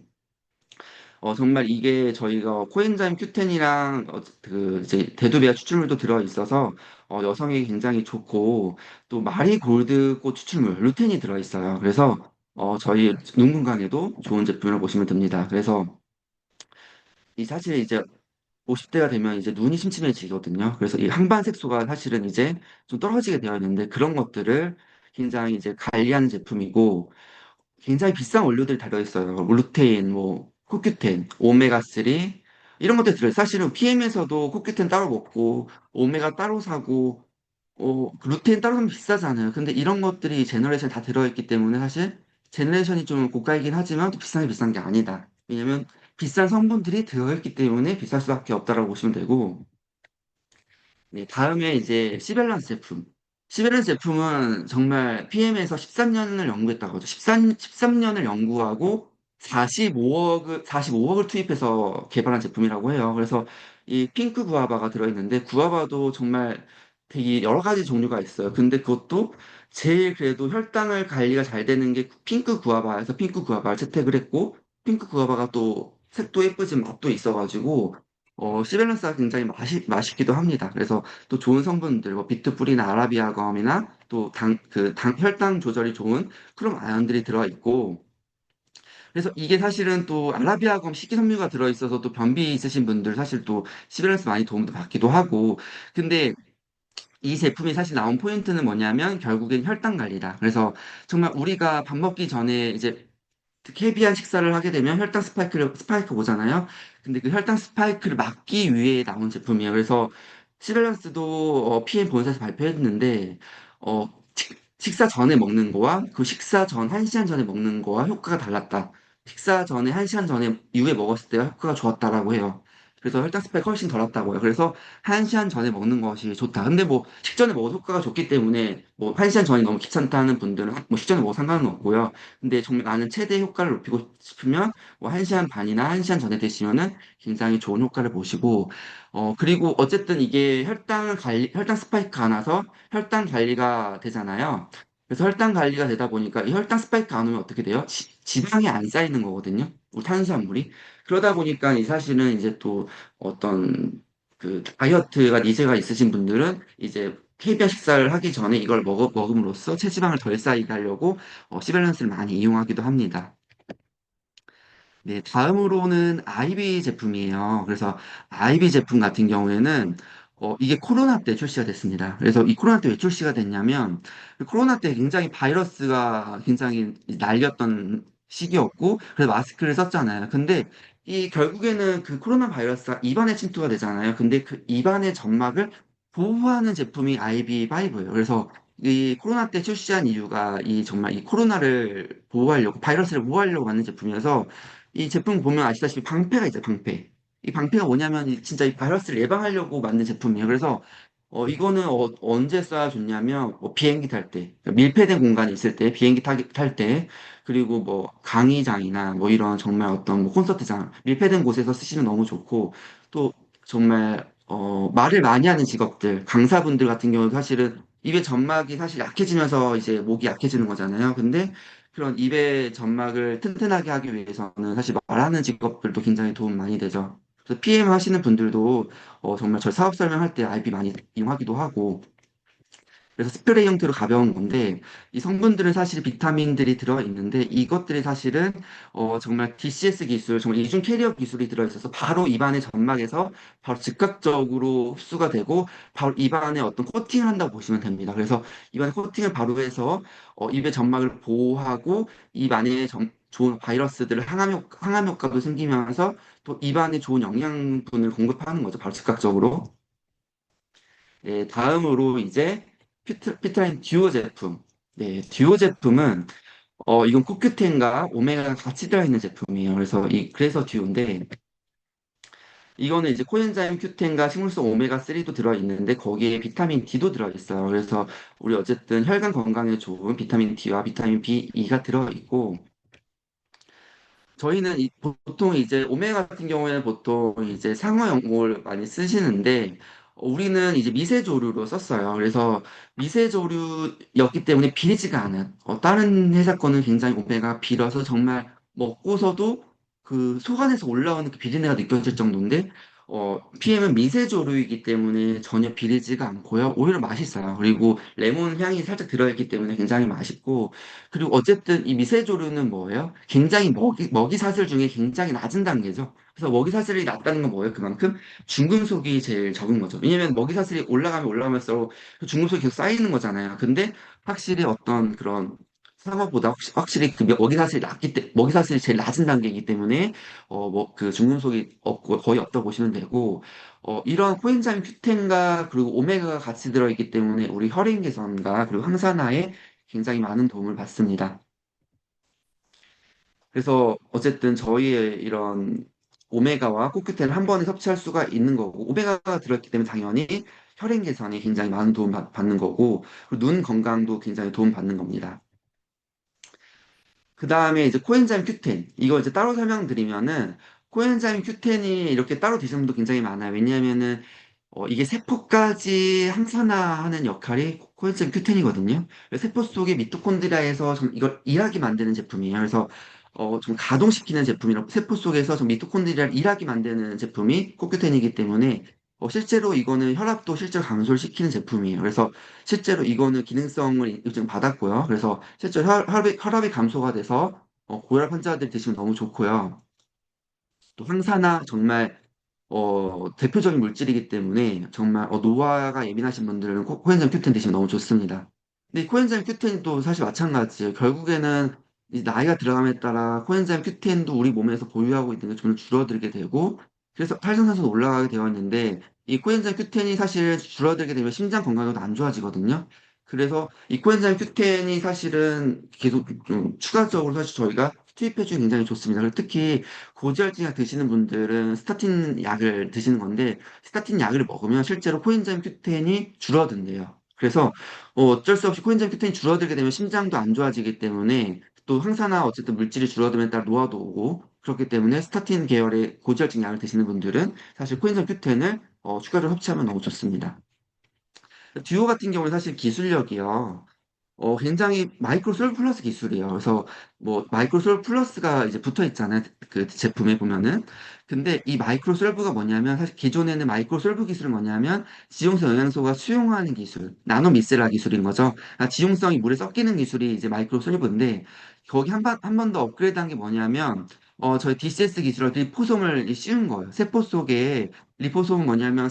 정말 이게 저희가 코엔자임 Q10이랑 그 이제 대두배아 추출물도 들어있어서 여성에게 굉장히 좋고 또 마리골드 꽃 추출물 루테인이 들어있어요. 그래서 저희 눈 건강에도 좋은 제품을 보시면 됩니다. 그래서 이 사실 이제 50대가 되면 이제 눈이 침침해지거든요. 그래서 이 항반 색소가 사실은 이제 좀 떨어지게 되어 있는데 그런 것들을 굉장히 이제 관리하는 제품이고 굉장히 비싼 원료들이 들어있어요. 루테인, 뭐 코큐텐, 오메가3 이런 것들 들어요. 사실은 PM에서도 코큐텐 따로 먹고 오메가 따로 사고 루테인 따로 사면 비싸잖아요. 근데 이런 것들이 제너레이션에 다 들어있기 때문에 사실 제너레이션이 좀 고가이긴 하지만 또 비싼 게 아니다. 왜냐면 비싼 성분들이 들어있기 때문에 비쌀 수밖에 없다라고 보시면 되고 네, 다음에 이제 시밸런스 제품. 시밸런스 제품은 정말 PM에서 13년을 연구했다고 하죠. 13년을 연구하고 45억을 투입해서 개발한 제품이라고 해요. 그래서 이 핑크 구아바가 들어있는데 구아바도 정말 되게 여러 가지 종류가 있어요. 근데 그것도 제일 그래도 혈당을 관리가 잘 되는 게 핑크 구아바에서 핑크 구아바를 채택을 했고 핑크 구아바가 또 색도 예쁘지만 맛도 있어가지고 시밸런스가 굉장히 맛있기도 합니다. 그래서 또 좋은 성분들, 뭐 비트풀이나 아라비아검이나 또 혈당 조절이 좋은 크롬 아연들이 들어있고, 그래서 이게 사실은 또 아라비아검 식이섬유가 들어있어서 또 변비 있으신 분들 사실 또 시베런스 많이 도움도 받기도 하고. 근데 이 제품이 사실 나온 포인트는 뭐냐면 결국엔 혈당 관리다. 그래서 정말 우리가 밥 먹기 전에 이제 헤비한 식사를 하게 되면 스파이크 오잖아요. 근데 그 혈당 스파이크를 막기 위해 나온 제품이에요. 그래서 시밸런스도 PM 본사에서 발표했는데, 어, 식사 전에 먹는 거와 그 식사 전 1시간 전에 먹는 거와 효과가 달랐다. 식사 전에 1시간 전에 이후에 먹었을 때 효과가 좋았다라고 해요. 그래서 혈당 스파이크 훨씬 덜 왔다고요. 그래서 1시간 전에 먹는 것이 좋다. 근데 뭐 식전에 먹어도 효과가 좋기 때문에 뭐 1시간 전이 너무 귀찮다는 분들은 뭐 식전에 먹어도 상관은 없고요. 근데 정말 나는 최대 효과를 높이고 싶으면 뭐 1시간 반이나 1시간 전에 드시면은 굉장히 좋은 효과를 보시고, 그리고 어쨌든 이게 혈당 스파이크 안 와서 혈당 관리가 되잖아요. 그래서 혈당 관리가 되다 보니까 이 혈당 스파이크 안 오면 어떻게 돼요? 지방이 안 쌓이는 거거든요. 뭐 탄수화물이. 그러다 보니까 이 사실은 이제 또 어떤 그 다이어트가 니즈가 있으신 분들은 이제 헤비한 식사를 하기 전에 이걸 먹음으로써 체지방을 덜 쌓이게 하려고 시밸런스를 많이 이용하기도 합니다. 네, 다음으로는 아이비 제품이에요. 그래서 아이비 제품 같은 경우에는 이게 코로나 때 출시가 됐습니다. 그래서 이 코로나 때 왜 출시가 됐냐면 그 코로나 때 굉장히 바이러스가 굉장히 날렸던 시기였고 그래서 마스크를 썼잖아요. 근데 이 결국에는 그 코로나 바이러스가 입안에 침투가 되잖아요. 근데 그 입안의 점막을 보호하는 제품이 IB5예요. 그래서 이 코로나 때 출시한 이유가 이 정말 이 코로나를 보호하려고 바이러스를 보호하려고 만든 제품이어서 이 제품 보면 아시다시피 방패가 있죠, 방패. 이 방패가 뭐냐면 진짜 이 바이러스를 예방하려고 만든 제품이에요. 그래서 이거는 언제 써줬냐면 뭐 비행기 탈 때, 그러니까 밀폐된 공간에 있을 때, 탈 때, 그리고 뭐 강의장이나 뭐 이런 정말 어떤 뭐 콘서트장, 밀폐된 곳에서 쓰시면 너무 좋고 또 정말 말을 많이 하는 직업들, 강사분들 같은 경우 사실은 입의 점막이 사실 약해지면서 이제 목이 약해지는 거잖아요. 근데 그런 입의 점막을 튼튼하게 하기 위해서는 사실 말하는 직업들도 굉장히 도움 많이 되죠. 그래서 PM 하시는 분들도 정말 저희 사업 설명할 때 IP 많이 이용하기도 하고 그래서 스프레이 형태로 가벼운 건데 이 성분들은 사실 비타민들이 들어있는데 이것들이 사실은 정말 DCS 기술, 정말 이중 캐리어 기술이 들어있어서 바로 입안의 점막에서 바로 즉각적으로 흡수가 되고 바로 입안에 어떤 코팅을 한다고 보시면 됩니다. 그래서 입안에 코팅을 바로 해서 입의 점막을 보호하고 입 안에 좋은 바이러스들을 항암 효과도 생기면서 또 입안에 좋은 영양분을 공급하는 거죠. 바로 즉각적으로. 네, 다음으로 이제 피트라인 듀오 제품. 네, 듀오 제품은 이건 코큐텐과 오메가가 같이 들어있는 제품이에요. 그래서 듀오인데 이거는 이제 코엔자임 큐텐과 식물성 오메가3도 들어있는데 거기에 비타민 D도 들어있어요. 그래서 우리 어쨌든 혈관 건강에 좋은 비타민 D와 비타민 B2가 들어있고 저희는 보통 이제 오메가 같은 경우에는 보통 이제 상어 연골 많이 쓰시는데 우리는 이제 미세조류로 썼어요. 그래서 미세조류였기 때문에 비리지가 않은 다른 회사 거는 굉장히 오메가 비려서 정말 먹고서도 그 속안에서 올라오는 그 비린내가 느껴질 정도인데 PM은 미세조류이기 때문에 전혀 비리지가 않고요. 오히려 맛있어요. 그리고 레몬 향이 살짝 들어있기 때문에 굉장히 맛있고 그리고 어쨌든 이 미세조류는 뭐예요? 굉장히 먹이사슬 중에 굉장히 낮은 단계죠. 그래서 먹이사슬이 낮다는 건 뭐예요? 그만큼 중금속이 제일 적은 거죠. 왜냐면 먹이사슬이 올라가면 올라가면서 그 중금속이 계속 쌓이는 거잖아요. 근데 확실히 어떤 그런 상어보다 확실히 그 먹이사슬이 제일 낮은 단계이기 때문에 뭐 그 중금속이 없고 거의 없다고 보시면 되고 이런 코엔자임 큐텐과 그리고 오메가가 같이 들어있기 때문에 우리 혈행 개선과 그리고 항산화에 굉장히 많은 도움을 받습니다. 그래서 어쨌든 저희의 이런 오메가와 코큐텐을 한 번에 섭취할 수가 있는 거고, 오메가가 들어있기 때문에 당연히 혈행 개선에 굉장히 많은 도움 받는 거고, 그리고 눈 건강도 굉장히 도움 받는 겁니다. 그 다음에 이제 코엔자임 큐텐. 이거 이제 따로 설명드리면은, 코엔자임 큐텐이 이렇게 따로 드시는 분도 굉장히 많아요. 왜냐하면은, 이게 세포까지 항산화하는 역할이 코엔자임 큐텐이거든요. 세포 속의 미토콘드리아에서 좀 이걸 일하게 만드는 제품이에요. 그래서 좀 가동시키는 제품이라고 세포 속에서 좀 미토콘드리아를 일하게 만드는 제품이 코큐텐이기 때문에 실제로 이거는 혈압도 실제로 감소를 시키는 제품이에요. 그래서 실제로 이거는 기능성을 인증 받았고요. 그래서 실제로 혈압이 감소가 돼서 고혈압 환자들이 드시면 너무 좋고요. 또 항산화 정말 대표적인 물질이기 때문에 정말 노화가 예민하신 분들은 코엔자임 q 텐 드시면 너무 좋습니다. 근데 이 코엔자임 Q10도 사실 마찬가지예요. 결국에는 이 나이가 들어감에 따라 코엔자임 Q10도 우리 몸에서 보유하고 있는 게 좀 줄어들게 되고 그래서 활성산소도 올라가게 되었는데 이 코엔자임 Q10이 사실 줄어들게 되면 심장 건강에도 안 좋아지거든요. 그래서 이 코엔자임 Q10이 사실은 계속 좀 추가적으로 사실 저희가 투입해 주면 굉장히 좋습니다. 그리고 특히 고지혈증약 드시는 분들은 스타틴 약을 드시는 건데 스타틴 약을 먹으면 실제로 코엔자임 Q10이 줄어든대요. 그래서 어쩔 수 없이 코엔자임 Q10이 줄어들게 되면 심장도 안 좋아지기 때문에 또 항산화 어쨌든 물질이 줄어들면 따라 노화도 오고 그렇기 때문에 스타틴 계열의 고지혈증 약을 드시는 분들은 사실 코엔자임 Q10을 추가로 섭취하면 너무 좋습니다. 듀오 같은 경우는 사실 기술력이요. 굉장히 마이크로솔 플러스 기술이에요. 그래서 뭐 마이크로솔 플러스가 이제 붙어 있잖아요. 그 제품에 보면은. 근데 이 마이크로솔브가 뭐냐면 사실 기존에는 마이크로솔브 기술은 뭐냐면 지용성 영양소가 수용하는 기술, 나노 미세라 기술인 거죠. 지용성이 물에 섞이는 기술이 이제 마이크로솔브인데 거기 한 번 더 업그레이드한 게 뭐냐면 저희 DCS 기술로 리포솜을 씌운 거예요. 세포 속에 리포솜은 뭐냐면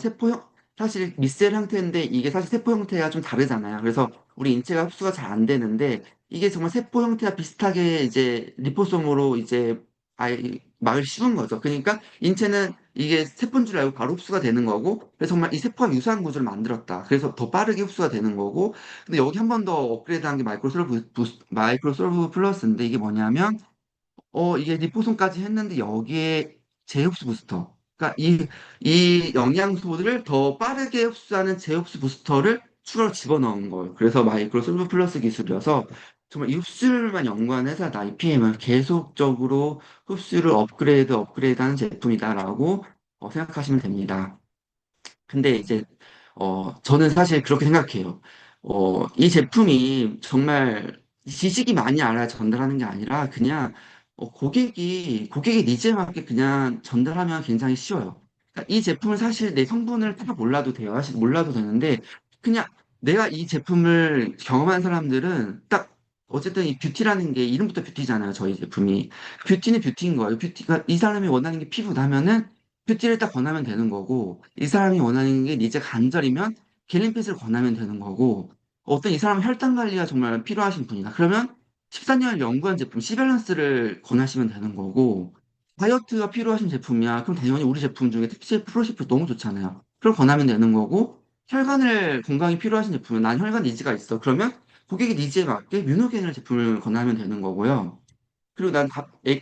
사실 미셀 형태인데 이게 사실 세포 형태가 좀 다르잖아요. 그래서 우리 인체가 흡수가 잘 안 되는데 이게 정말 세포 형태와 비슷하게 이제 리포솜으로 이제 아예 막을 씌운 거죠. 그러니까 인체는 이게 세포인 줄 알고 바로 흡수가 되는 거고 그래서 정말 이 세포와 유사한 구조를 만들었다. 그래서 더 빠르게 흡수가 되는 거고 근데 여기 한 번 더 업그레이드한 게 마이크로솔브 플러스인데 이게 뭐냐면 이게 리포송까지 했는데 여기에 제흡수 부스터. 그러니까 이 영양소들을 더 빠르게 흡수하는 제흡수 부스터를 추가로 집어넣은 거예요. 그래서 마이크로 솔브 플러스 기술이어서 정말 이 흡수율만 연구한 회사다. IPM은 계속적으로 흡수율을 업그레이드 하는 제품이다라고 생각하시면 됩니다. 근데 이제, 저는 사실 그렇게 생각해요. 이 제품이 정말 지식이 많이 알아야 전달하는 게 아니라 그냥 고객의 니즈에 맞게 그냥 전달하면 굉장히 쉬워요. 그러니까 이 제품을 사실 내 성분을 다 몰라도 돼요. 사실 몰라도 되는데 그냥 내가 이 제품을 경험한 사람들은 딱 어쨌든 이 뷰티라는 게 이름부터 뷰티잖아요. 저희 제품이. 뷰티는 뷰티인 거예요. 뷰티가 이 사람이 원하는 게 피부다면은 뷰티를 딱 권하면 되는 거고, 이 사람이 원하는 게 니즈 간절이면 겔린핏을 권하면 되는 거고, 어떤 이 사람은 혈당 관리가 정말 필요하신 분이다. 그러면 14년을 연구한 제품 시밸런스를 권하시면 되는 거고, 다이어트가 필요하신 제품이야. 그럼 당연히 우리 제품 중에 특시 프로시프 너무 좋잖아요. 그걸 권하면 되는 거고, 혈관을 건강이 필요하신 제품은 난 혈관 니즈가 있어. 그러면 고객의 니즈에 맞게 뮤노겐을 제품을 권하면 되는 거고요. 그리고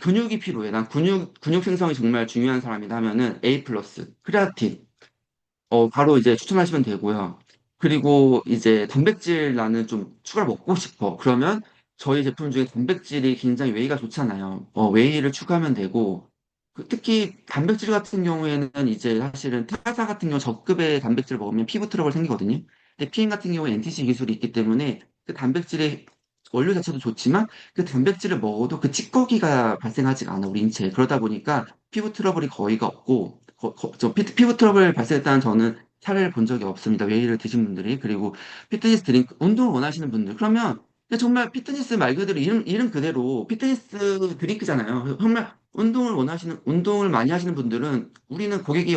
근육이 필요해. 난 근육 생성이 정말 중요한 사람이다 하면은 A 플러스, 크레아틴, 바로 이제 추천하시면 되고요. 그리고 이제 단백질 나는 좀 추가로 먹고 싶어. 그러면 저희 제품 중에 단백질이 굉장히 웨이가 좋잖아요. 웨이를 추가하면 되고, 특히 단백질 같은 경우에는 이제 사실은 타사 같은 경우 저급의 단백질을 먹으면 피부 트러블 생기거든요. 근데 PM 같은 경우에 NTC 기술이 있기 때문에 그 단백질의 원료 자체도 좋지만 그 단백질을 먹어도 그 찌꺼기가 발생하지가 않아, 우리 인체에. 그러다 보니까 피부 트러블이 거의가 없고, 피부 트러블 발생했다는 저는 사례를 본 적이 없습니다. 웨이를 드신 분들이. 그리고 피트니스 드링크, 운동을 원하시는 분들. 그러면 그냥 정말 피트니스 말 그대로 이름 그대로 피트니스 드링크잖아요. 정말 운동을 많이 하시는 분들은 우리는 고객이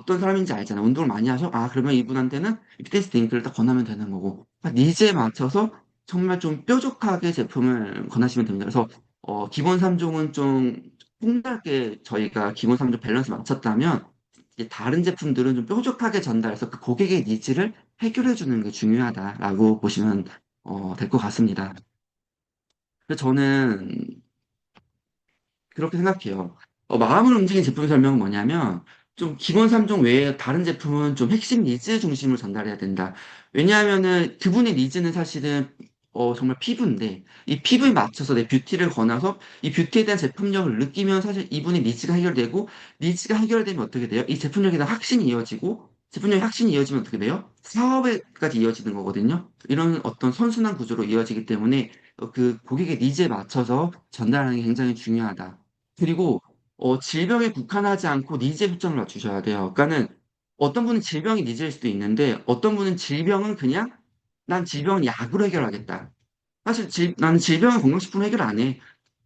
떤 사람인지 알잖아요. 운동을 많이 하셔? 아, 그러면 이분한테는 피트니스 드링크를 딱 권하면 되는 거고. 그러니까 니즈에 맞춰서 정말 좀 뾰족하게 제품을 권하시면 됩니다. 그래서 기본 3종은 좀 폭넓게 저희가 기본 3종 밸런스 맞췄다면 이제 다른 제품들은 좀 뾰족하게 전달해서 그 고객의 니즈를 해결해 주는 게 중요하다라고 보시면 될 것 같습니다. 그래서 저는 그렇게 생각해요. 마음을 움직이는 제품 설명은 뭐냐면, 좀 기본 3종 외에 다른 제품은 좀 핵심 니즈 중심으로 전달해야 된다. 왜냐하면은 그분의 니즈는 사실은 정말 피부인데, 이 피부에 맞춰서 내 뷰티를 권해서 이 뷰티에 대한 제품력을 느끼면 사실 이분의 니즈가 해결되고, 니즈가 해결되면 어떻게 돼요? 이 제품력에 대한 확신이 이어지고, 제품력이 확신이 이어지면 어떻게 돼요? 사업에까지 이어지는 거거든요. 이런 어떤 선순환 구조로 이어지기 때문에 그 고객의 니즈에 맞춰서 전달하는 게 굉장히 중요하다. 그리고 질병에 국한하지 않고 니즈에 초점을 맞추셔야 돼요. 그러니까는 어떤 분은 질병이 니즈일 수도 있는데 어떤 분은 질병은 그냥 난 질병은 약으로 해결하겠다. 사실 나는 질병은 건강식품 해결 안 해.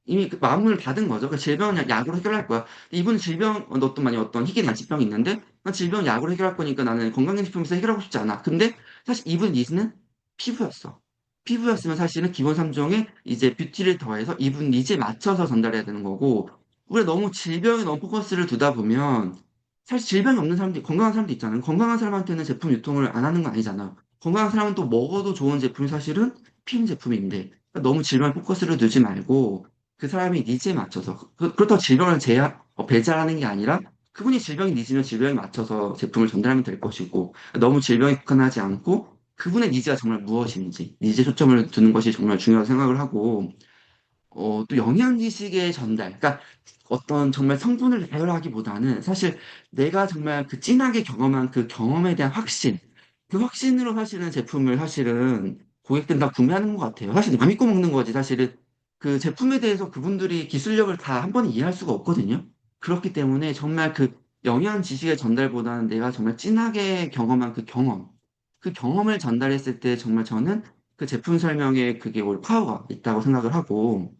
이미 그 마음을 받은 거죠. 그 질병은 약으로 해결할 거야. 이분은 질병, 너도 만약 어떤 희귀 난치병이 있는데, 난 질병 약으로 해결할 거니까 나는 건강기능식품에서 해결하고 싶지 않아. 근데 사실 이분 니즈는 피부였어. 피부였으면 사실은 기본 3종에 이제 뷰티를 더해서 이분 니즈에 맞춰서 전달해야 되는 거고, 우리가 너무 질병에 너무 포커스를 두다 보면, 사실 질병이 없는 사람들, 건강한 사람도 있잖아요. 건강한 사람한테는 제품 유통을 안 하는 건 아니잖아. 건강한 사람은 또 먹어도 좋은 제품이 사실은 피임 제품인데, 그러니까 너무 질병에 포커스를 두지 말고, 그 사람이 니즈에 맞춰서 그렇다고 질병을 배제하는 게 아니라 그분이 질병이 니즈면 질병에 맞춰서 제품을 전달하면 될 것이고 너무 질병에 국한하지 않고 그분의 니즈가 정말 무엇인지 니즈에 초점을 두는 것이 정말 중요하다고 생각을 하고 또 영양 지식의 전달 그러니까 어떤 정말 성분을 나열하기보다는 사실 내가 정말 그 진하게 경험한 그 경험에 대한 확신 그 확신으로 사실은 제품을 사실은 고객들은 다 구매하는 것 같아요. 사실 남 믿고 먹는 거지 사실은 그 제품에 대해서 그분들이 기술력을 다 한 번에 이해할 수가 없거든요. 그렇기 때문에 정말 그 영양 지식의 전달보다는 내가 정말 진하게 경험한 그 경험을 전달했을 때 정말 저는 그 제품 설명에 그게 올 파워가 있다고 생각을 하고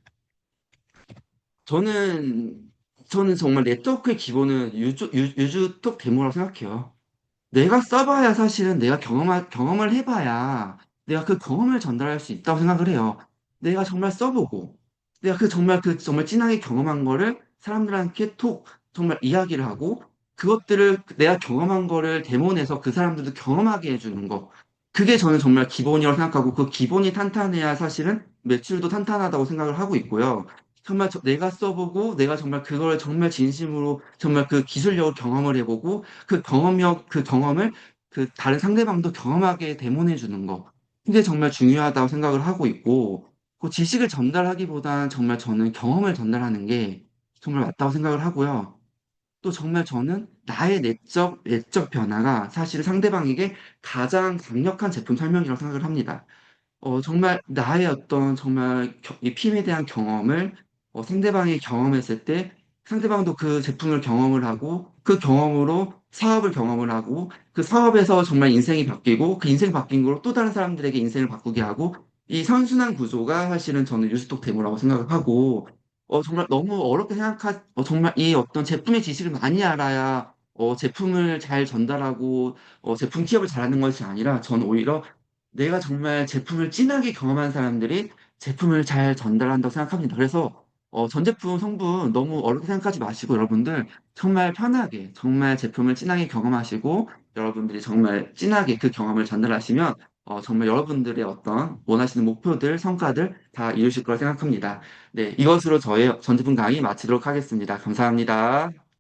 저는 저는 정말 네트워크의 기본은 유즈톡 데모라고 생각해요. 내가 써봐야 사실은 내가 경험을 해봐야 내가 그 경험을 전달할 수 있다고 생각을 해요. 내가 정말 써보고, 내가 정말 진하게 경험한 거를 사람들한테 정말 이야기를 하고, 그것들을 내가 경험한 거를 데모내서 그 사람들도 경험하게 해주는 거. 그게 저는 정말 기본이라고 생각하고, 그 기본이 탄탄해야 사실은 매출도 탄탄하다고 생각을 하고 있고요. 정말 내가 써보고, 내가 정말 그걸 정말 진심으로 정말 그 기술력을 경험을 해보고, 그 경험을 그 다른 상대방도 경험하게 대모해 주는 거. 그게 정말 중요하다고 생각을 하고 있고, 그 지식을 전달하기보다는 정말 저는 경험을 전달하는 게 정말 맞다고 생각을 하고요. 또 정말 저는 나의 내적 변화가 사실 상대방에게 가장 강력한 제품 설명이라고 생각을 합니다. 정말 나의 어떤 정말 이 핌에 대한 경험을 상대방이 경험했을 때 상대방도 그 제품을 경험을 하고 그 경험으로 사업을 경험을 하고 그 사업에서 정말 인생이 바뀌고 그 인생 바뀐 걸로 또 다른 사람들에게 인생을 바꾸게 하고 이 선순환 구조가 사실은 저는 뉴스톡 데모라고 생각을 하고 정말 너무 어렵게 정말 이 어떤 제품의 지식을 많이 알아야 제품을 잘 전달하고 제품 기업을 잘하는 것이 아니라 저는 오히려 내가 정말 제품을 진하게 경험한 사람들이 제품을 잘 전달한다고 생각합니다. 그래서 전 제품 성분 너무 어렵게 생각하지 마시고 여러분들 정말 편하게 정말 제품을 진하게 경험하시고 여러분들이 정말 진하게 그 경험을 전달하시면 정말 여러분들의 어떤 원하시는 목표들, 성과들 다 이루실 거라 생각합니다. 네, 이것으로 저의 전 제품 강의 마치도록 하겠습니다. 감사합니다.